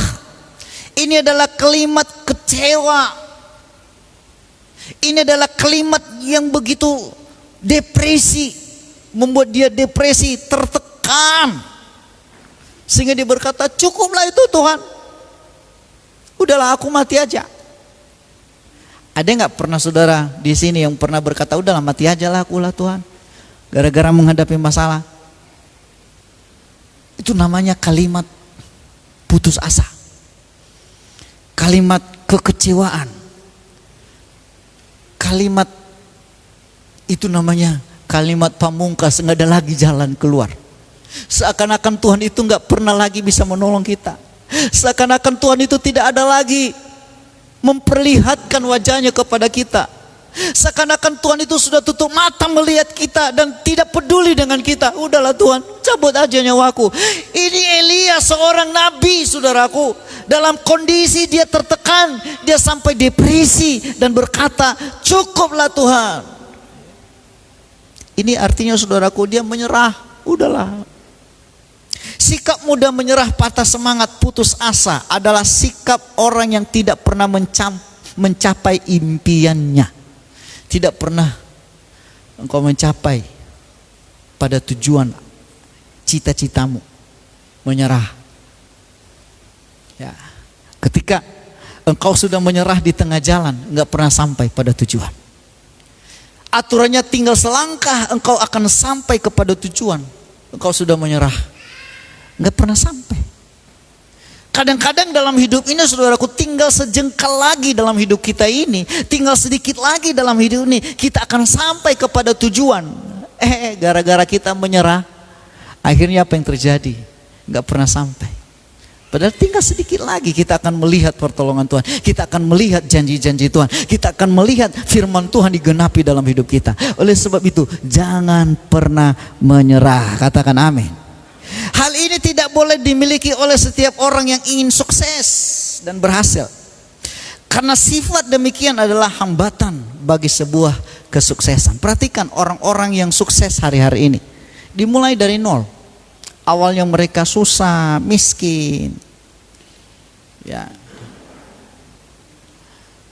Ini adalah kalimat kecewa. Ini adalah kalimat yang begitu depresi, membuat dia depresi, tertekan, sehingga dia berkata, cukuplah itu Tuhan, udahlah aku mati aja. Ada nggak pernah saudara di sini yang pernah berkata, udahlah mati aja lah aku lah Tuhan, gara-gara menghadapi masalah? Itu namanya kalimat putus asa, kalimat kekecewaan, kalimat itu namanya kalimat pamungkas, nggak ada lagi jalan keluar. Seakan-akan Tuhan itu nggak pernah lagi bisa menolong kita. Seakan-akan Tuhan itu tidak ada lagi memperlihatkan wajahnya kepada kita. Seakan-akan Tuhan itu sudah tutup mata melihat kita dan tidak peduli dengan kita. Udahlah Tuhan, cabut aja nyawaku. Ini Elia, seorang nabi, saudaraku. Dalam kondisi dia tertekan, dia sampai depresi dan berkata, cukuplah Tuhan. Ini artinya saudaraku, dia menyerah. Udahlah. Sikap mudah menyerah, patah semangat, putus asa adalah sikap orang yang tidak pernah mencapai impiannya. Tidak pernah engkau mencapai pada tujuan cita-citamu. Menyerah. Ya. Ketika engkau sudah menyerah di tengah jalan, enggak pernah sampai pada tujuan. Aturannya tinggal selangkah engkau akan sampai kepada tujuan. Engkau sudah menyerah, nggak pernah sampai. Kadang-kadang dalam hidup ini saudaraku, tinggal sejengkal lagi dalam hidup kita ini, tinggal sedikit lagi dalam hidup ini, kita akan sampai kepada tujuan. Gara-gara kita menyerah, akhirnya apa yang terjadi? Nggak pernah sampai. Padahal tinggal sedikit lagi kita akan melihat pertolongan Tuhan, kita akan melihat janji-janji Tuhan, kita akan melihat firman Tuhan digenapi dalam hidup kita. Oleh sebab itu, jangan pernah menyerah. Katakan amin. Hal ini tidak boleh dimiliki oleh setiap orang yang ingin sukses dan berhasil. Karena sifat demikian adalah hambatan bagi sebuah kesuksesan. Perhatikan orang-orang yang sukses hari-hari ini. Dimulai dari nol. Awalnya mereka susah, miskin. Ya.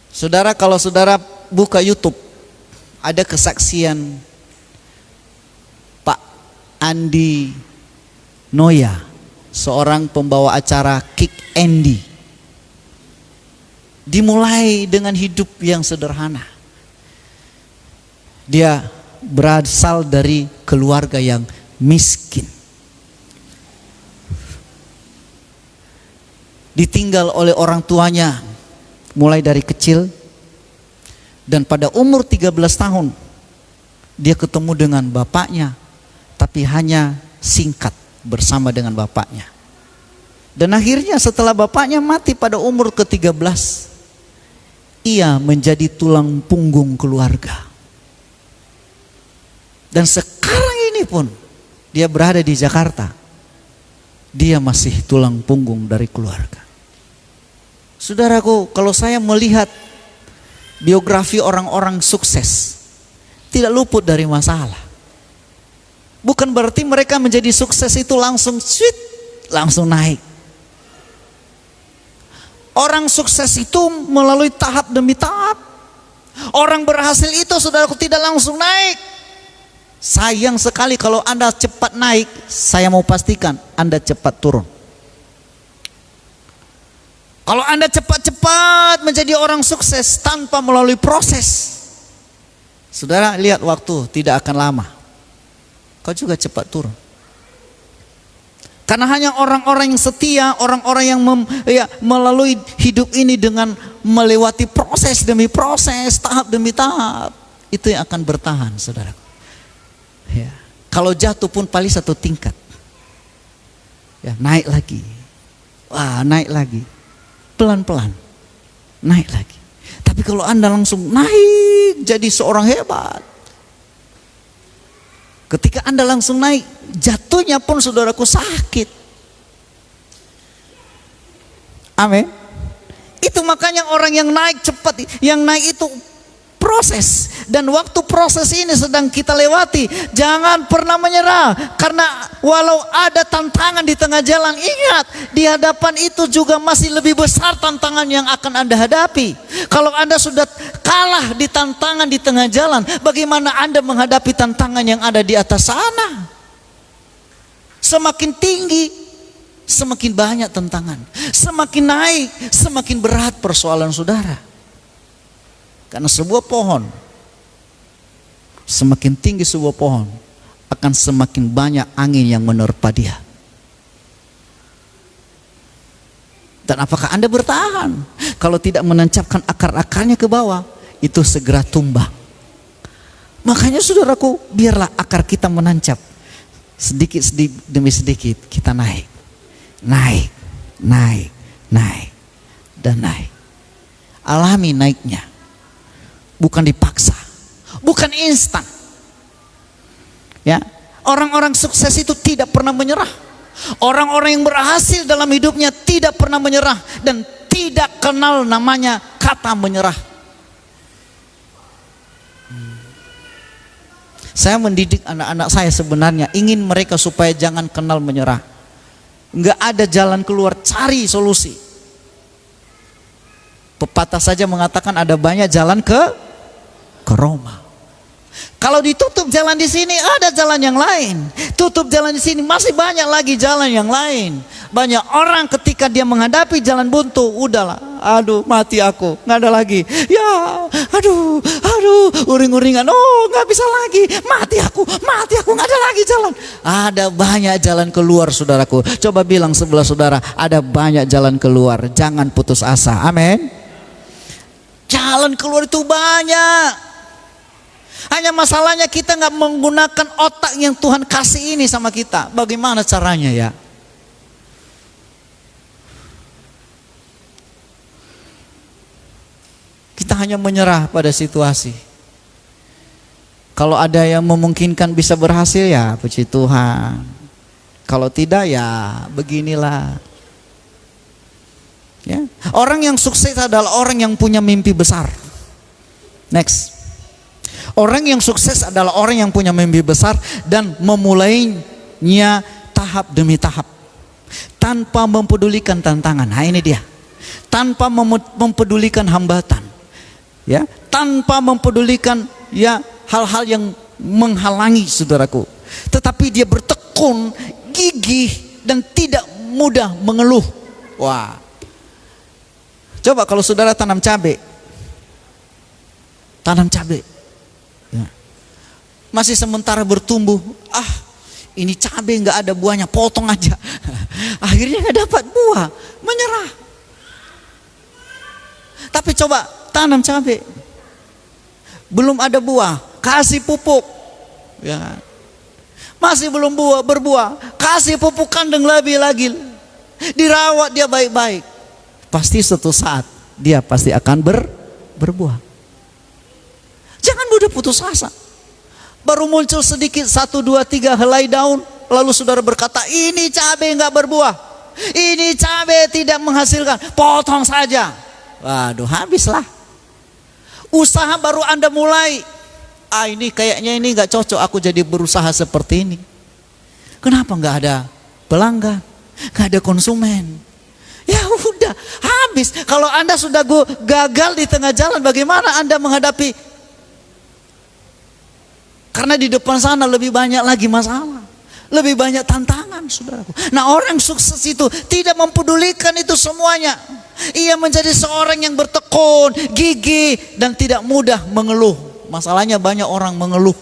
Saudara, kalau saudara buka YouTube, ada kesaksian Pak Andi Noya, seorang pembawa acara Kick Andy. Dimulai dengan hidup yang sederhana. Dia berasal dari keluarga yang miskin. Ditinggal oleh orang tuanya mulai dari kecil. Dan pada umur 13 tahun dia ketemu dengan bapaknya, tapi hanya singkat bersama dengan bapaknya. Dan akhirnya setelah bapaknya mati pada umur ke-13, ia menjadi tulang punggung keluarga. Dan sekarang ini pun dia berada di Jakarta, dia masih tulang punggung dari keluarga. Saudaraku, kalau saya melihat biografi orang-orang sukses, tidak luput dari masalah. Bukan berarti mereka menjadi sukses itu langsung sweet, langsung naik. Orang sukses itu melalui tahap demi tahap. Orang berhasil itu, saudaraku, tidak langsung naik. Sayang sekali kalau Anda cepat naik, saya mau pastikan Anda cepat turun. Kalau Anda cepat-cepat menjadi orang sukses tanpa melalui proses, saudara lihat waktu tidak akan lama, kau juga cepat turun. Karena hanya orang-orang yang setia, orang-orang yang melalui hidup ini dengan melewati proses demi proses, tahap demi tahap, itu yang akan bertahan, saudara. Ya. Kalau jatuh pun paling satu tingkat, ya, naik lagi, wah, naik lagi, pelan-pelan, naik lagi. Tapi kalau Anda langsung naik jadi seorang hebat, ketika Anda langsung naik, jatuhnya pun, saudaraku, sakit. Amin. Itu makanya orang yang naik cepat, yang naik itu proses. Dan waktu proses ini sedang kita lewati, jangan pernah menyerah. Karena walau ada tantangan di tengah jalan, ingat, di hadapan itu juga masih lebih besar tantangan yang akan Anda hadapi. Kalau Anda sudah kalah di tantangan di tengah jalan, bagaimana Anda menghadapi tantangan yang ada di atas sana? Semakin tinggi, semakin banyak tantangan. Semakin naik, semakin berat persoalan saudara. Karena sebuah pohon, semakin tinggi sebuah pohon, akan semakin banyak angin yang menerpa dia. Dan apakah Anda bertahan? Kalau tidak menancapkan akar-akarnya ke bawah, itu segera tumbang. Makanya, saudaraku, biarlah akar kita menancap. Sedikit demi sedikit kita naik, naik, naik, naik, dan naik. Alami naiknya, bukan dipaksa, bukan instan. Ya, orang-orang sukses itu tidak pernah menyerah. Orang-orang yang berhasil dalam hidupnya tidak pernah menyerah dan tidak kenal namanya kata menyerah. Saya mendidik anak-anak saya sebenarnya ingin mereka supaya jangan kenal menyerah. Enggak ada jalan keluar, cari solusi. Pepatah saja mengatakan ada banyak jalan ke Roma. Kalau ditutup jalan di sini, ada jalan yang lain. Tutup jalan di sini, masih banyak lagi jalan yang lain. Banyak orang ketika dia menghadapi jalan buntu, udahlah, aduh, mati aku, nggak ada lagi. Ya, aduh, uring-uringan, oh, nggak bisa lagi, mati aku, nggak ada lagi jalan. Ada banyak jalan keluar, saudaraku. Coba bilang sebelah saudara, ada banyak jalan keluar. Jangan putus asa. Amin. Jalan keluar itu banyak. Hanya masalahnya kita nggak menggunakan otak yang Tuhan kasih ini sama kita. Bagaimana caranya ya? Kita hanya menyerah pada situasi. Kalau ada yang memungkinkan bisa berhasil, ya puji Tuhan. Kalau tidak, ya beginilah. Ya. Orang yang sukses adalah orang yang punya mimpi besar. Next. Orang yang sukses adalah orang yang punya mimpi besar dan memulainya tahap demi tahap, tanpa mempedulikan tantangan. Nah, ini dia. Tanpa mempedulikan hambatan, ya, tanpa mempedulikan ya hal-hal yang menghalangi, saudaraku. Tetapi dia bertekun, gigih, dan tidak mudah mengeluh. Wah. Coba kalau saudara tanam cabai, ya. Masih sementara bertumbuh, ini cabai nggak ada buahnya, potong aja. Akhirnya nggak dapat buah, menyerah. Tapi coba tanam cabai, belum ada buah, kasih pupuk, ya. Masih belum berbuah, kasih pupuk kandang lebih lagi, dirawat dia baik-baik. Pasti suatu saat dia pasti akan berbuah. Jangan mudah putus asa. Baru muncul sedikit 1, 2, 3 helai daun, lalu saudara berkata, ini cabai nggak berbuah, ini cabai tidak menghasilkan, potong saja. Waduh, habislah. Usaha baru Anda mulai, ini kayaknya ini nggak cocok aku jadi berusaha seperti ini. Kenapa nggak ada pelanggan, nggak ada konsumen? Ya udah, habis. Kalau Anda sudah gagal di tengah jalan, bagaimana Anda menghadapi? Karena di depan sana lebih banyak lagi masalah, lebih banyak tantangan, saudaraku. Nah, orang sukses itu tidak mempedulikan itu semuanya. Ia menjadi seorang yang bertekun, gigih, dan tidak mudah mengeluh. Masalahnya banyak orang mengeluh.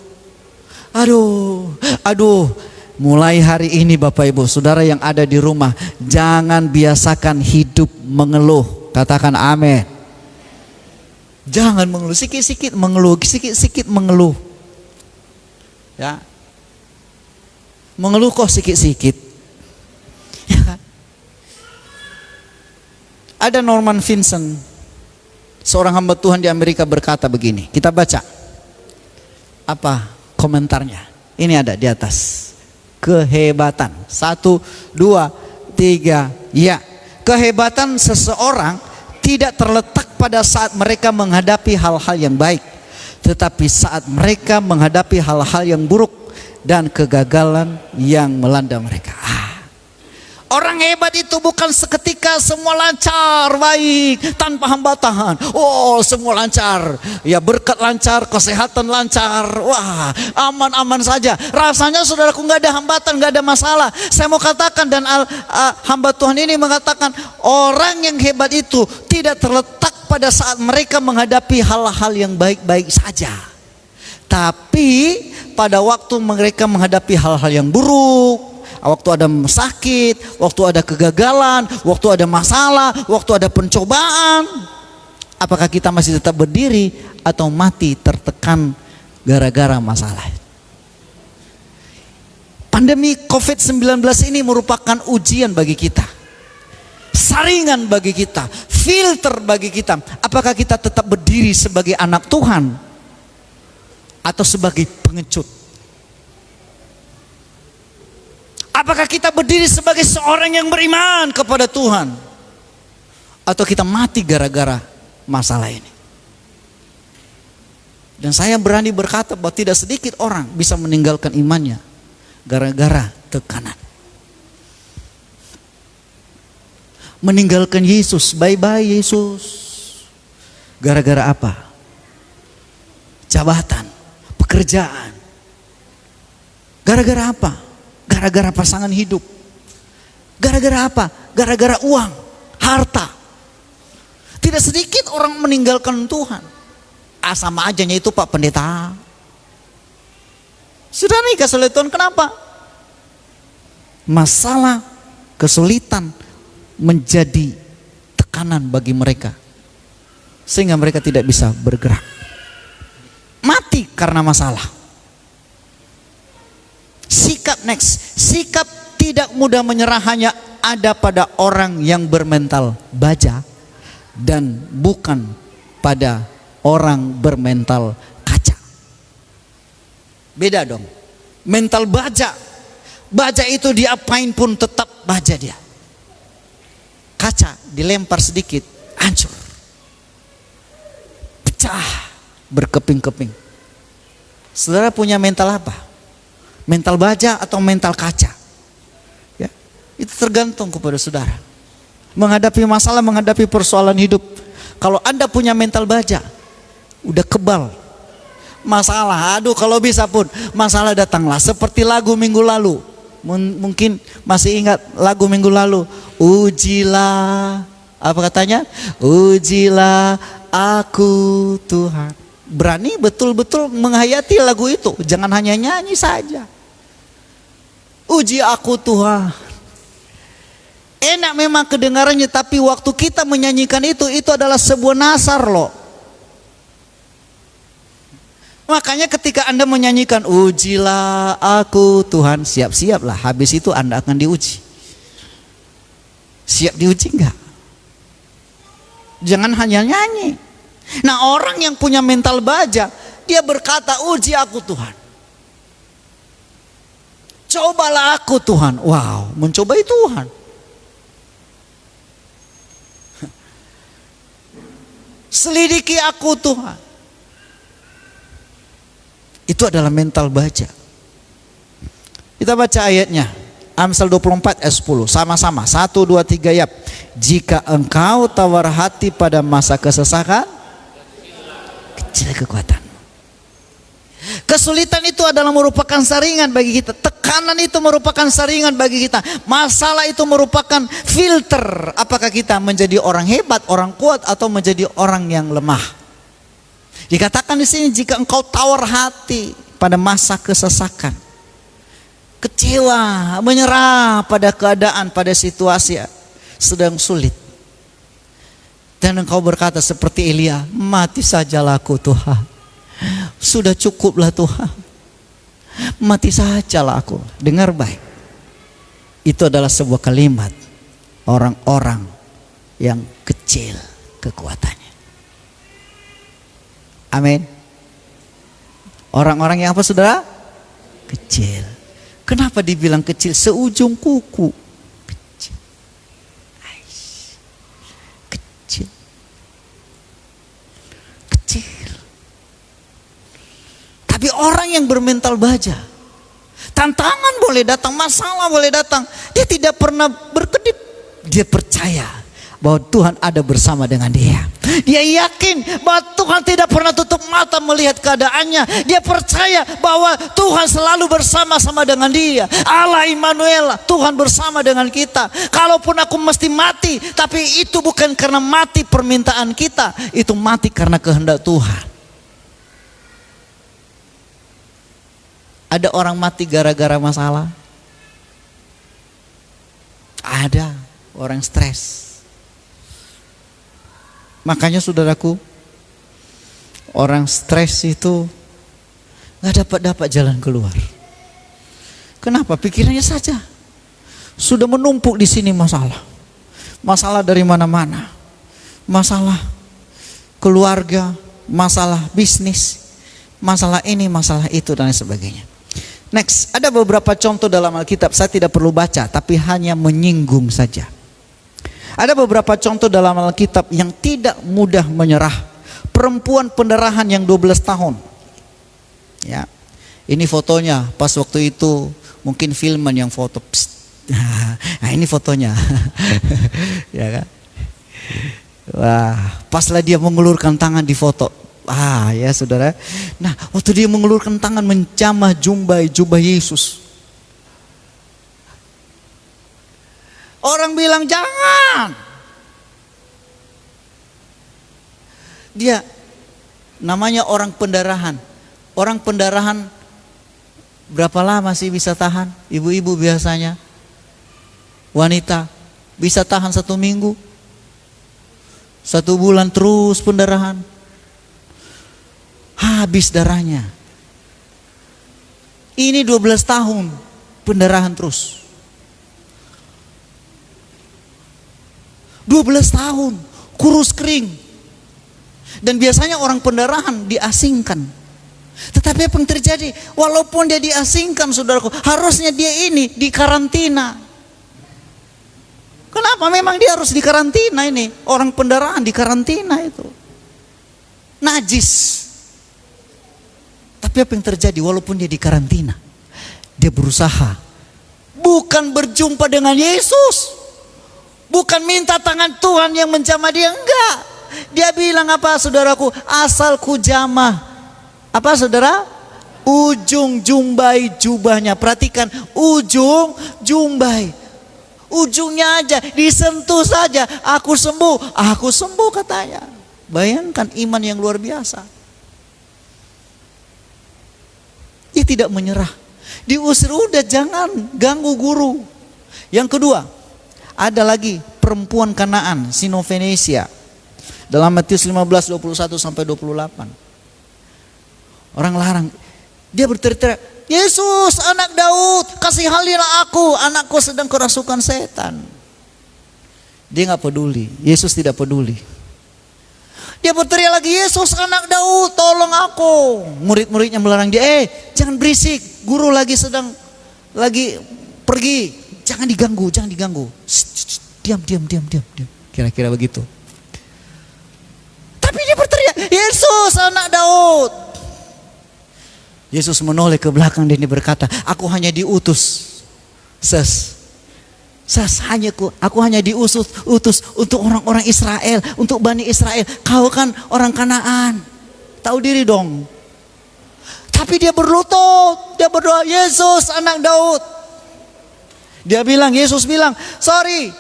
Aduh. Mulai hari ini Bapak Ibu, saudara yang ada di rumah, jangan biasakan hidup mengeluh. Katakan amin. Jangan mengeluh, sikit-sikit mengeluh, sikit-sikit mengeluh. Ya. Mengeluh kok sikit-sikit. Ya kan? Ada Norman Vincent, seorang hamba Tuhan di Amerika, berkata begini. Kita baca apa komentarnya. Ini ada di atas. Kehebatan. 1, 2, 3. Ya, kehebatan seseorang tidak terletak pada saat mereka menghadapi hal-hal yang baik, tetapi saat mereka menghadapi hal-hal yang buruk dan kegagalan yang melanda mereka. Orang hebat itu bukan seketika semua lancar, baik, tanpa hambatan. Oh, semua lancar. Ya, berkat lancar, kesehatan lancar. Wah, aman-aman saja. Rasanya saudaraku nggak ada hambatan, nggak ada masalah. Saya mau katakan, dan hamba Tuhan ini mengatakan, orang yang hebat itu tidak terletak pada saat mereka menghadapi hal-hal yang baik-baik saja. Tapi pada waktu mereka menghadapi hal-hal yang buruk, waktu ada sakit, waktu ada kegagalan, waktu ada masalah, waktu ada pencobaan, apakah kita masih tetap berdiri atau mati tertekan gara-gara masalah? Pandemi COVID-19 ini merupakan ujian bagi kita, saringan bagi kita, filter bagi kita. Apakah kita tetap berdiri sebagai anak Tuhan atau sebagai pengecut? Apakah kita berdiri sebagai seorang yang beriman kepada Tuhan, atau kita mati gara-gara masalah ini? Dan saya berani berkata bahwa tidak sedikit orang bisa meninggalkan imannya gara-gara tekanan. Meninggalkan Yesus, bye-bye Yesus. Gara-gara apa? Jabatan, pekerjaan. Gara-gara apa? Gara-gara pasangan hidup. Gara-gara apa? Gara-gara uang, harta. Tidak sedikit orang meninggalkan Tuhan. Sama ajanya itu Pak Pendeta. Sudah nih kasih Tuhan, kenapa? Masalah, kesulitan menjadi tekanan bagi mereka, sehingga mereka tidak bisa bergerak. Mati karena masalah. Sikap tidak mudah menyerah hanya ada pada orang yang bermental baja, dan bukan pada orang bermental kaca. Beda dong. Mental baja itu diapain pun tetap baja dia. Kaca dilempar sedikit, hancur, pecah, berkeping-keping. Saudara punya mental apa? Mental baja atau mental kaca? Ya, itu tergantung kepada saudara. Menghadapi masalah, menghadapi persoalan hidup. Kalau Anda punya mental baja, udah kebal masalah. Kalau bisa pun masalah datanglah. Seperti lagu minggu lalu. Mungkin masih ingat lagu minggu lalu. Ujilah Apa katanya? Ujilah aku Tuhan. Berani betul-betul menghayati lagu itu. Jangan hanya nyanyi saja. Uji aku Tuhan. Enak memang kedengarannya, tapi waktu kita menyanyikan itu adalah sebuah nasar loh. Makanya ketika Anda menyanyikan ujilah aku Tuhan, siap-siaplah, habis itu Anda akan diuji. Siap diuji enggak? Jangan hanya nyanyi. Nah, orang yang punya mental baja, dia berkata uji aku Tuhan. Cobalah aku Tuhan. Wow, mencobai Tuhan. Selidiki aku Tuhan. Itu adalah mental baja. Kita baca ayatnya. Amsal 24 ayat 10. Sama-sama. 1, 2, 3 ya. Jika engkau tawar hati pada masa kesesakan, kecil kekuatan. Kesulitan itu adalah merupakan saringan bagi kita. Tekanan itu merupakan saringan bagi kita. Masalah itu merupakan filter. Apakah kita menjadi orang hebat, orang kuat, atau menjadi orang yang lemah. Dikatakan di sini, jika engkau tawar hati pada masa kesesakan, kecewa, menyerah pada keadaan, pada situasi sedang sulit, dan engkau berkata seperti Elia, mati sajalah aku Tuhan, sudah cukuplah Tuhan, mati sajalah aku. Dengar baik, itu adalah sebuah kalimat orang-orang yang kecil kekuatannya. Amin. Orang-orang yang apa saudara? Kecil. Kenapa dibilang kecil? Seujung kuku. Kecil. Kecil. Kecil. Tapi orang yang bermental baja, tantangan boleh datang, masalah boleh datang, dia tidak pernah berkedip. Dia percaya bahwa Tuhan ada bersama dengan dia. Dia yakin bahwa Tuhan tidak pernah tutup mata melihat keadaannya. Dia percaya bahwa Tuhan selalu bersama-sama dengan dia. Allah Immanuel, Tuhan bersama dengan kita. Kalaupun aku mesti mati, tapi itu bukan karena mati permintaan kita, itu mati karena kehendak Tuhan. Ada orang mati gara-gara masalah? Ada orang stres. Makanya saudaraku, orang stres itu gak dapat jalan keluar. Kenapa? Pikirannya saja sudah menumpuk di sini masalah. Masalah dari mana-mana. Masalah keluarga, masalah bisnis, masalah ini, masalah itu, dan lain sebagainya. Next, ada beberapa contoh dalam Alkitab. Saya tidak perlu baca, tapi hanya menyinggung saja. Ada beberapa contoh dalam Alkitab yang tidak mudah menyerah. Perempuan pendarahan yang 12 tahun. Ya. Ini fotonya pas waktu itu, mungkin filman yang foto. Nah, ini fotonya. Ya kan? Wah, paslah dia mengulurkan tangan di foto. Ya saudara. Nah, waktu dia mengulurkan tangan menjamah jubah Yesus. Orang bilang jangan. Dia namanya orang pendarahan. Orang pendarahan berapa lama sih bisa tahan? Ibu-ibu biasanya, wanita bisa tahan 1 minggu, 1 bulan terus pendarahan. Habis darahnya. Ini 12 tahun pendarahan terus. 12 tahun kurus kering. Dan biasanya orang pendarahan diasingkan. Tetapi apa yang terjadi? Walaupun dia diasingkan, saudaraku, harusnya dia ini dikarantina. Kenapa memang dia harus dikarantina ini? Orang pendarahan dikarantina itu. Najis. Tapi apa yang terjadi? Walaupun dia dikarantina, dia berusaha bukan berjumpa dengan Yesus. Bukan minta tangan Tuhan yang menjamah dia, enggak. Dia bilang apa saudaraku? Asal ku jamah. Apa saudara? Ujung jumbai jubahnya. Perhatikan, ujung jumbai. Ujungnya aja, disentuh saja, aku sembuh katanya. Bayangkan iman yang luar biasa. Dia tidak menyerah. Diusir, udah jangan ganggu guru. Yang kedua, ada lagi perempuan Kanaan, Sinofenesia. Dalam Matius 15:21 sampai 28. Orang larang. Dia berteriak, Yesus anak Daud, kasihanilah aku, anakku sedang kerasukan setan. Dia gak peduli, Yesus tidak peduli. Dia berteriak lagi, Yesus anak Daud, tolong aku. Murid-muridnya melarang dia, jangan berisik, guru lagi pergi, jangan diganggu. Diam. Kira-kira begitu. Tapi dia berteriak, Yesus anak Daud. Yesus menoleh ke belakang dan dia berkata, aku hanya diutus. Aku hanya diutus untuk orang-orang Israel, untuk Bani Israel. Kau kan orang Kanaan. Tahu diri dong. Tapi dia berlutut, dia berdoa, Yesus anak Daud. Yesus bilang, sorry.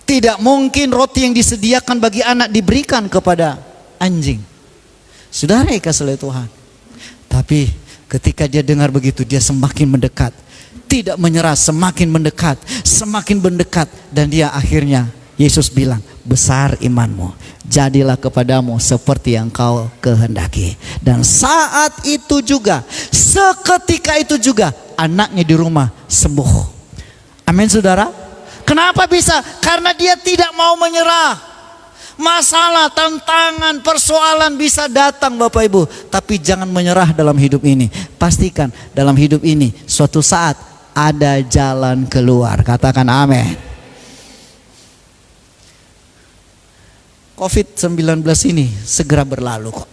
Tidak mungkin roti yang disediakan bagi anak diberikan kepada anjing. Saudara kasih Tuhan. Tapi ketika dia dengar begitu, dia semakin mendekat. Tidak menyerah, semakin mendekat. Dan dia akhirnya, Yesus bilang, besar imanmu, jadilah kepadamu seperti yang kau kehendaki. Dan saat itu juga, seketika itu juga, anaknya di rumah sembuh. Amin saudara. Kenapa bisa? Karena dia tidak mau menyerah. Masalah, tantangan, persoalan bisa datang Bapak Ibu, tapi jangan menyerah dalam hidup ini. Pastikan dalam hidup ini suatu saat ada jalan keluar. Katakan amin. COVID-19 ini segera berlalu kok.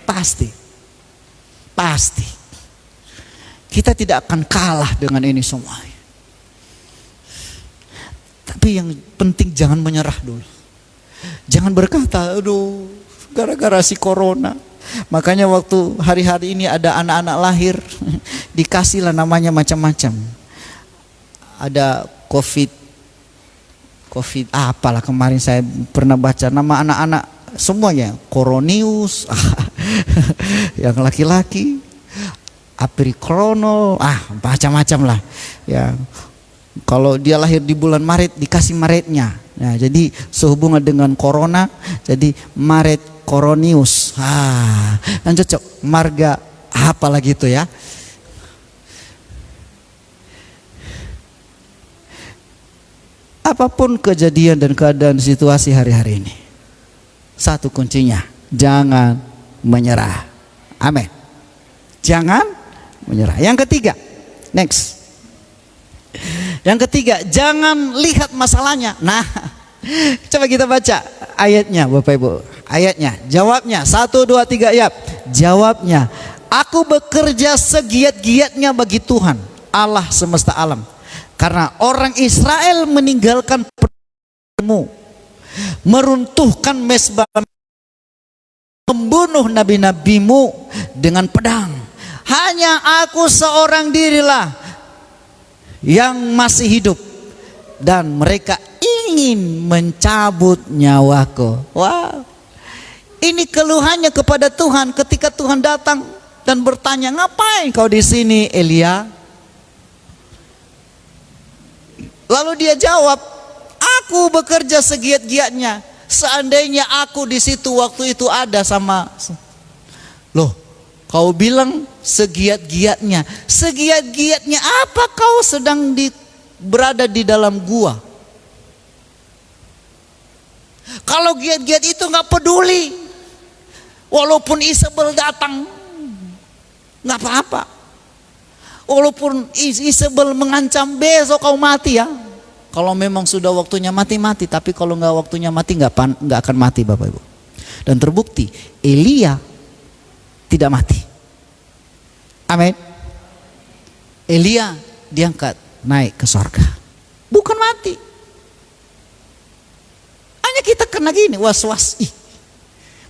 Pasti. Kita tidak akan kalah dengan ini semua. Tapi yang penting jangan menyerah dulu. Jangan berkata, aduh gara-gara si corona. Makanya waktu hari-hari ini ada anak-anak lahir, dikasihlah namanya macam-macam. Ada COVID apalah, kemarin saya pernah baca nama anak-anak semuanya. Coronius, yang laki-laki, Aprikrono, macam-macam lah. Ya. Kalau dia lahir di bulan Maret, dikasih Maretnya. Nah, jadi sehubungan dengan corona, jadi Maret Coronius. Kan cocok. Marga apalah gitu ya. Apapun kejadian dan keadaan situasi hari-hari ini, satu kuncinya, jangan menyerah. Amin. Jangan menyerah. Yang ketiga, next. Yang ketiga, jangan lihat masalahnya. Nah, coba kita baca ayatnya Bapak Ibu. Ayatnya, jawabnya 1, 2, 3 ayat. Jawabnya, aku bekerja segiat-giatnya bagi Tuhan Allah semesta alam. Karena orang Israel meninggalkan perintahmu, meruntuhkan mezbah, membunuh nabi-nabimu dengan pedang. Hanya aku seorang dirilah yang masih hidup, dan mereka ingin mencabut nyawaku. Wow. Ini keluhannya kepada Tuhan ketika Tuhan datang dan bertanya, ngapain kau di sini Elia? Lalu dia jawab, aku bekerja segiat-giatnya. Seandainya aku di situ waktu itu ada sama. Loh, kau bilang segiat-giatnya. Segiat-giatnya apa kau sedang berada di dalam gua? Kalau giat-giat itu nggak peduli, walaupun Isabel datang, nggak apa-apa. Walaupun Isabel mengancam besok kau mati ya. Kalau memang sudah waktunya mati, mati. Tapi kalau nggak waktunya mati, nggak akan mati Bapak Ibu. Dan terbukti Elia tidak mati. Amin. Elia diangkat naik ke sorga, bukan mati. Hanya kita kena gini, was-was,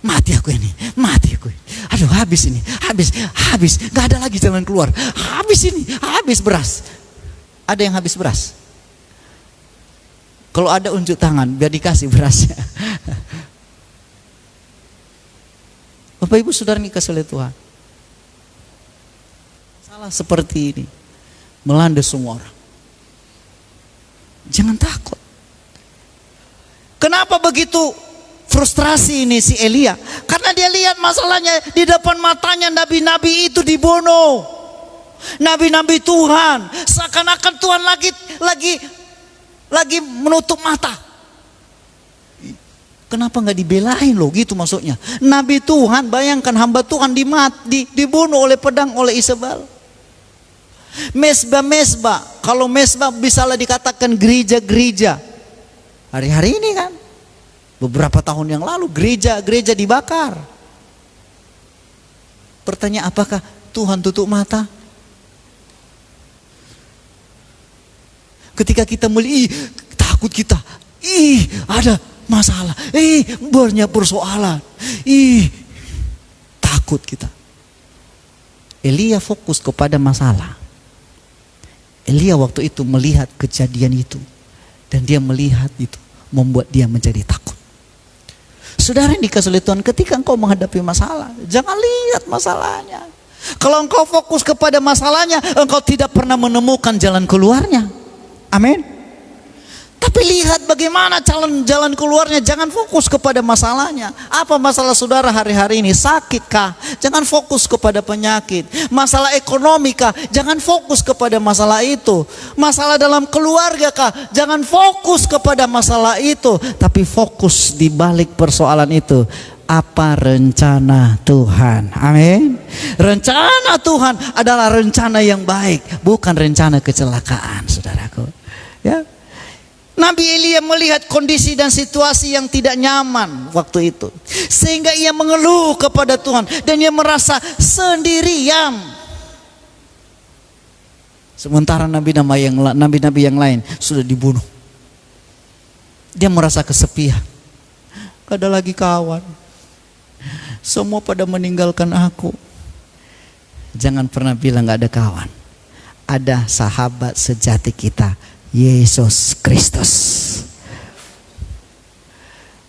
mati aku ini, mati aku ini. Aduh, habis ini, habis, nggak ada lagi jalan keluar. Habis ini, habis beras. Ada yang habis beras? Kalau ada unjuk tangan, biar dikasih berasnya. Bapak Ibu Saudara yang dikasihi oleh Tuhan. Salah seperti ini melanda semua orang. Jangan takut. Kenapa begitu frustrasi ini si Elia? Karena dia lihat masalahnya di depan matanya, nabi-nabi itu dibunuh. Nabi-nabi Tuhan, seakan-akan Tuhan lagi menutup mata. Kenapa nggak dibelain loh, gitu maksudnya. Nabi Tuhan, bayangkan hamba Tuhan dibunuh oleh pedang oleh Isabel. Mesbah, kalau mesbah bisalah dikatakan gereja-gereja. Hari-hari ini kan, beberapa tahun yang lalu gereja dibakar. Pertanyaan, apakah Tuhan tutup mata? Ketika kita melihat, takut kita, ada masalah, banyak persoalan, takut kita. Elia fokus kepada masalah. Elia waktu itu melihat kejadian itu, dan dia melihat itu membuat dia menjadi takut. Saudara yang dikasihi oleh Tuhan, ketika engkau menghadapi masalah, jangan lihat masalahnya. Kalau engkau fokus kepada masalahnya, engkau tidak pernah menemukan jalan keluarnya. Amin. Tapi lihat bagaimana jalan keluarnya. Jangan fokus kepada masalahnya. Apa masalah saudara hari-hari ini? Sakitkah? Jangan fokus kepada penyakit. Masalah ekonomi kah? Jangan fokus kepada masalah itu. Masalah dalam keluarga kah? Jangan fokus kepada masalah itu. Tapi fokus di balik persoalan itu. Apa rencana Tuhan? Amin. Rencana Tuhan adalah rencana yang baik, bukan rencana kecelakaan, saudaraku. Ya. Nabi Elia melihat kondisi dan situasi yang tidak nyaman waktu itu, sehingga ia mengeluh kepada Tuhan dan ia merasa sendirian. Sementara nabi-nabi yang lain sudah dibunuh. Dia merasa kesepian. Gak ada lagi kawan. Semua pada meninggalkan aku. Jangan pernah bilang gak ada kawan. Ada sahabat sejati kita, Yesus Kristus.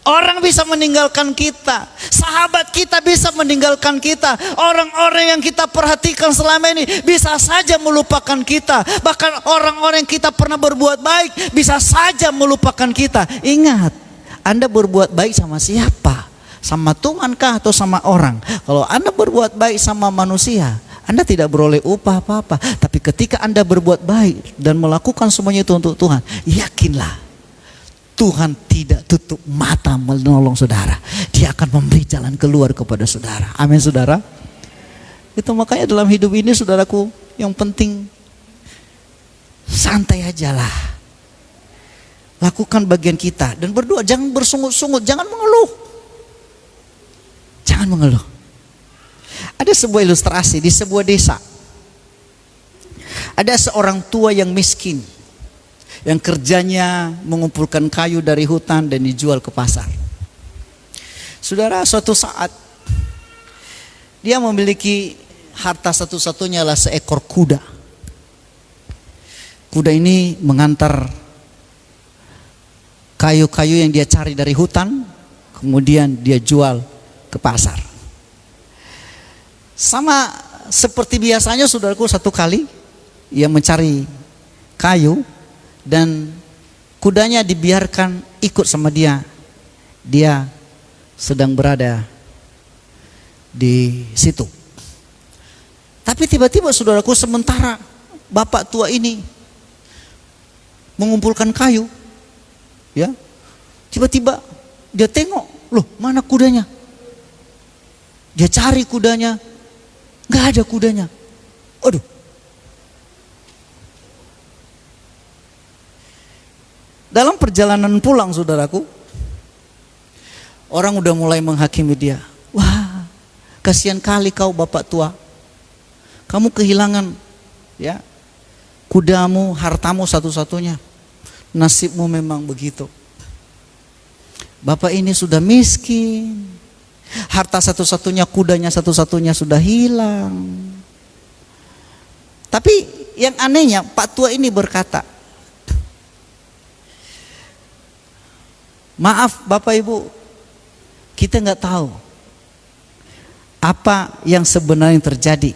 Orang bisa meninggalkan kita, sahabat kita bisa meninggalkan kita, orang-orang yang kita perhatikan selama ini bisa saja melupakan kita. Bahkan orang-orang yang kita pernah berbuat baik bisa saja melupakan kita. Ingat, Anda berbuat baik sama siapa? Sama Tuhan kah atau sama orang? Kalau Anda berbuat baik sama manusia, Anda tidak beroleh upah apa-apa. Tapi ketika Anda berbuat baik dan melakukan semuanya itu untuk Tuhan, yakinlah Tuhan tidak tutup mata menolong saudara. Dia akan memberi jalan keluar kepada saudara. Amin saudara. Itu makanya dalam hidup ini saudaraku, yang penting santai aja lah. Lakukan bagian kita dan berdoa. Jangan bersungut-sungut, jangan mengeluh. Jangan mengeluh. Ada sebuah ilustrasi di sebuah desa. Ada seorang tua yang miskin, yang kerjanya mengumpulkan kayu dari hutan dan dijual ke pasar. Saudara, suatu saat dia memiliki harta satu-satunya adalah seekor kuda. Kuda ini mengantar kayu-kayu yang dia cari dari hutan, kemudian dia jual ke pasar. Sama seperti biasanya saudaraku, satu kali ia mencari kayu dan kudanya dibiarkan ikut sama dia. Dia sedang berada di situ. Tapi tiba-tiba saudaraku, sementara bapak tua ini mengumpulkan kayu, ya, tiba-tiba dia tengok, loh, mana kudanya? Dia cari kudanya, nggak ada kudanya. Aduh. Dalam perjalanan pulang saudaraku, orang udah mulai menghakimi dia. Wah, kasihan kali kau bapak tua. Kamu kehilangan, ya, kudamu, hartamu satu-satunya. Nasibmu memang begitu. Bapak ini sudah miskin. Harta satu-satunya, kudanya satu-satunya sudah hilang. Tapi yang anehnya, Pak tua ini berkata, Maaf Bapak Ibu, kita nggak tahu apa yang sebenarnya terjadi.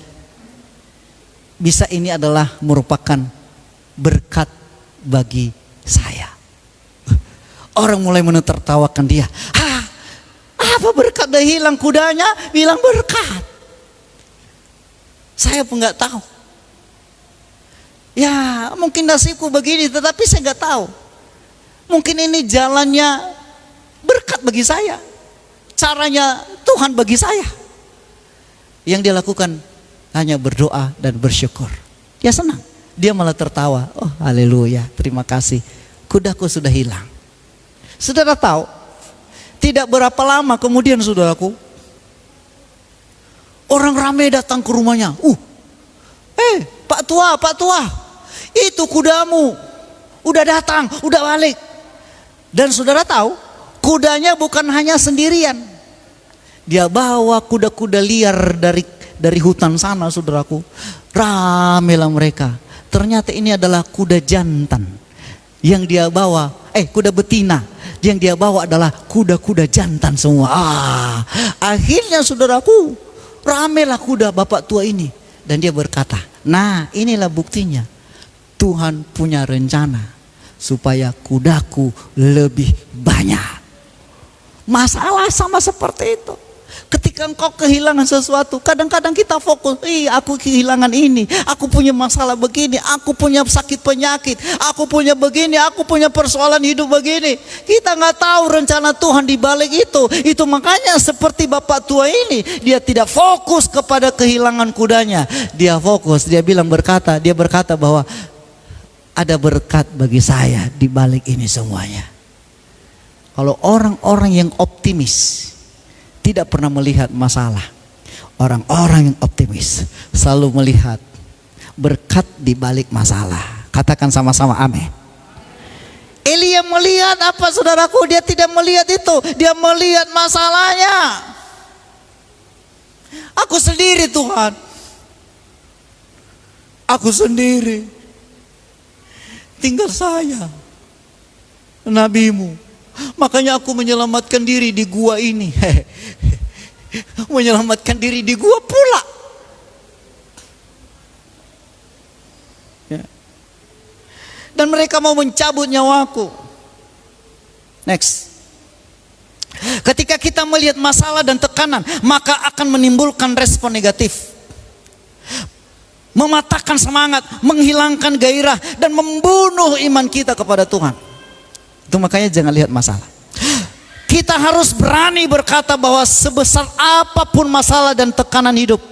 Bisa ini adalah merupakan berkat bagi saya. Orang mulai menertawakan dia. Apa berkat dah hilang, kudanya bilang berkat. Saya pun nggak tahu. Ya mungkin nasibku begini, tetapi saya nggak tahu. Mungkin ini jalannya berkat bagi saya, caranya Tuhan bagi saya. Yang dia lakukan hanya berdoa dan bersyukur. Dia senang, dia malah tertawa. Oh haleluya, terima kasih, kudaku sudah hilang. Saudara tahu, tidak berapa lama kemudian saudaraku, orang ramai datang ke rumahnya. Pak tua, itu kudamu udah datang, udah balik. Dan saudara tahu, kudanya bukan hanya sendirian. Dia bawa kuda-kuda liar dari hutan sana, saudaraku. Ramailah mereka. Ternyata ini adalah kuda jantan yang dia bawa, kuda betina. Yang dia bawa adalah kuda-kuda jantan semua. Akhirnya saudaraku, ramailah kuda bapak tua ini. Dan dia berkata, nah inilah buktinya, Tuhan punya rencana supaya kudaku lebih banyak. Masalah sama seperti itu. Ketika engkau kehilangan sesuatu, kadang-kadang kita fokus, aku kehilangan ini, aku punya masalah begini, aku punya sakit penyakit, aku punya begini, aku punya persoalan hidup begini. Kita nggak tahu rencana Tuhan di balik itu. Itu makanya seperti bapak tua ini, dia tidak fokus kepada kehilangan kudanya. Dia fokus, dia berkata bahwa ada berkat bagi saya di balik ini semuanya. Kalau orang-orang yang optimis tidak pernah melihat masalah. Orang-orang yang optimis selalu melihat berkat di balik masalah. Katakan sama-sama amin. Elia melihat apa saudaraku? Dia tidak melihat itu. Dia melihat masalahnya. Aku sendiri Tuhan. Aku sendiri. Tinggal saya, nabimu. Makanya aku menyelamatkan diri di gua ini. Menyelamatkan diri di gua pula. Ya. Dan mereka mau mencabut nyawaku. Next. Ketika kita melihat masalah dan tekanan, maka akan menimbulkan respon negatif. Mematahkan semangat, menghilangkan gairah, dan membunuh iman kita kepada Tuhan. Itu makanya jangan lihat masalah. Kita harus berani berkata bahwa sebesar apapun masalah dan tekanan hidup,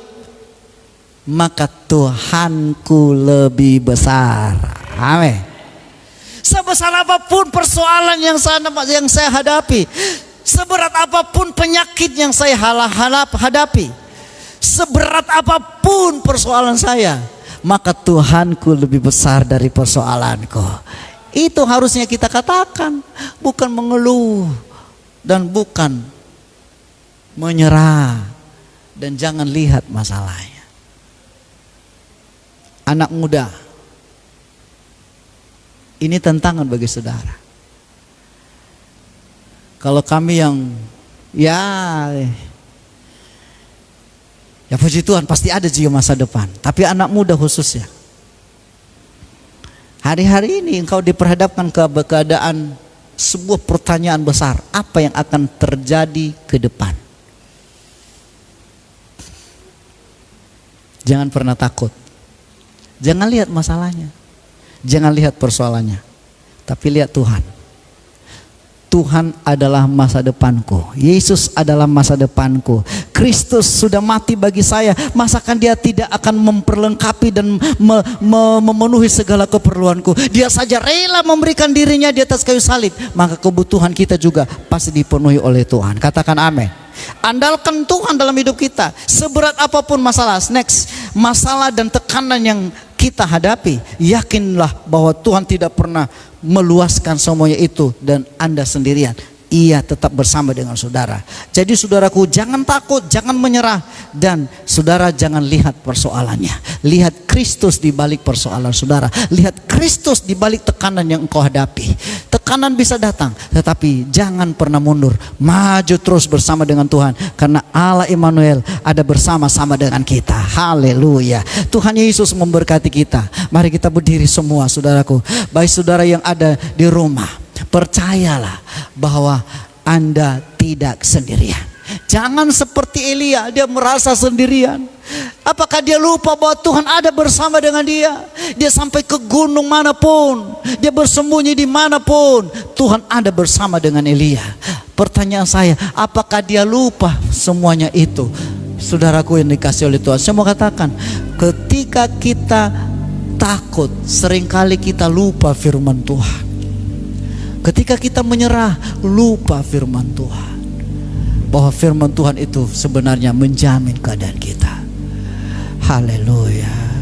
maka Tuhanku lebih besar. Amin. Sebesar apapun persoalan yang saya hadapi, seberat apapun penyakit yang saya hadapi, seberat apapun persoalan saya, maka Tuhanku lebih besar dari persoalanku. Itu harusnya kita katakan, bukan mengeluh dan bukan menyerah, dan jangan lihat masalahnya. Anak muda, ini tantangan bagi saudara. Kalau kami yang ya puji Tuhan, pasti ada juga masa depan. Tapi anak muda khususnya, hari-hari ini engkau diperhadapkan ke keadaan sebuah pertanyaan besar. Apa yang akan terjadi ke depan? Jangan pernah takut. Jangan lihat masalahnya. Jangan lihat persoalannya. Tapi lihat Tuhan. Tuhan adalah masa depanku. Yesus adalah masa depanku. Kristus sudah mati bagi saya. Masakan dia tidak akan memperlengkapi dan memenuhi segala keperluanku? Dia saja rela memberikan dirinya di atas kayu salib. Maka kebutuhan kita juga pasti dipenuhi oleh Tuhan. Katakan amin. Andalkan Tuhan dalam hidup kita. Seberat apapun masalah, next, masalah dan tekanan yang kita hadapi, yakinlah bahwa Tuhan tidak pernah meluaskan semuanya itu dan Anda sendirian. Ia tetap bersama dengan saudara. Jadi saudaraku, jangan takut, jangan menyerah. Dan saudara jangan lihat persoalannya. Lihat Kristus di balik persoalan saudara. Lihat Kristus di balik tekanan yang engkau hadapi. Tekanan bisa datang, tetapi jangan pernah mundur. Maju terus bersama dengan Tuhan. Karena Allah Immanuel ada bersama-sama dengan kita. Haleluya. Tuhan Yesus memberkati kita. Mari kita berdiri semua saudaraku. Baik saudara yang ada di rumah, percayalah bahwa Anda tidak sendirian. Jangan seperti Elia, dia merasa sendirian. Apakah dia lupa bahwa Tuhan ada bersama dengan dia? Dia sampai ke gunung manapun, dia bersembunyi di manapun, Tuhan ada bersama dengan Elia. Pertanyaan saya, apakah dia lupa semuanya itu? Saudaraku yang dikasih oleh Tuhan, saya mau katakan, ketika kita takut, seringkali kita lupa firman Tuhan. Ketika kita menyerah, lupa firman Tuhan. Bahwa firman Tuhan itu sebenarnya menjamin keadaan kita. Haleluya.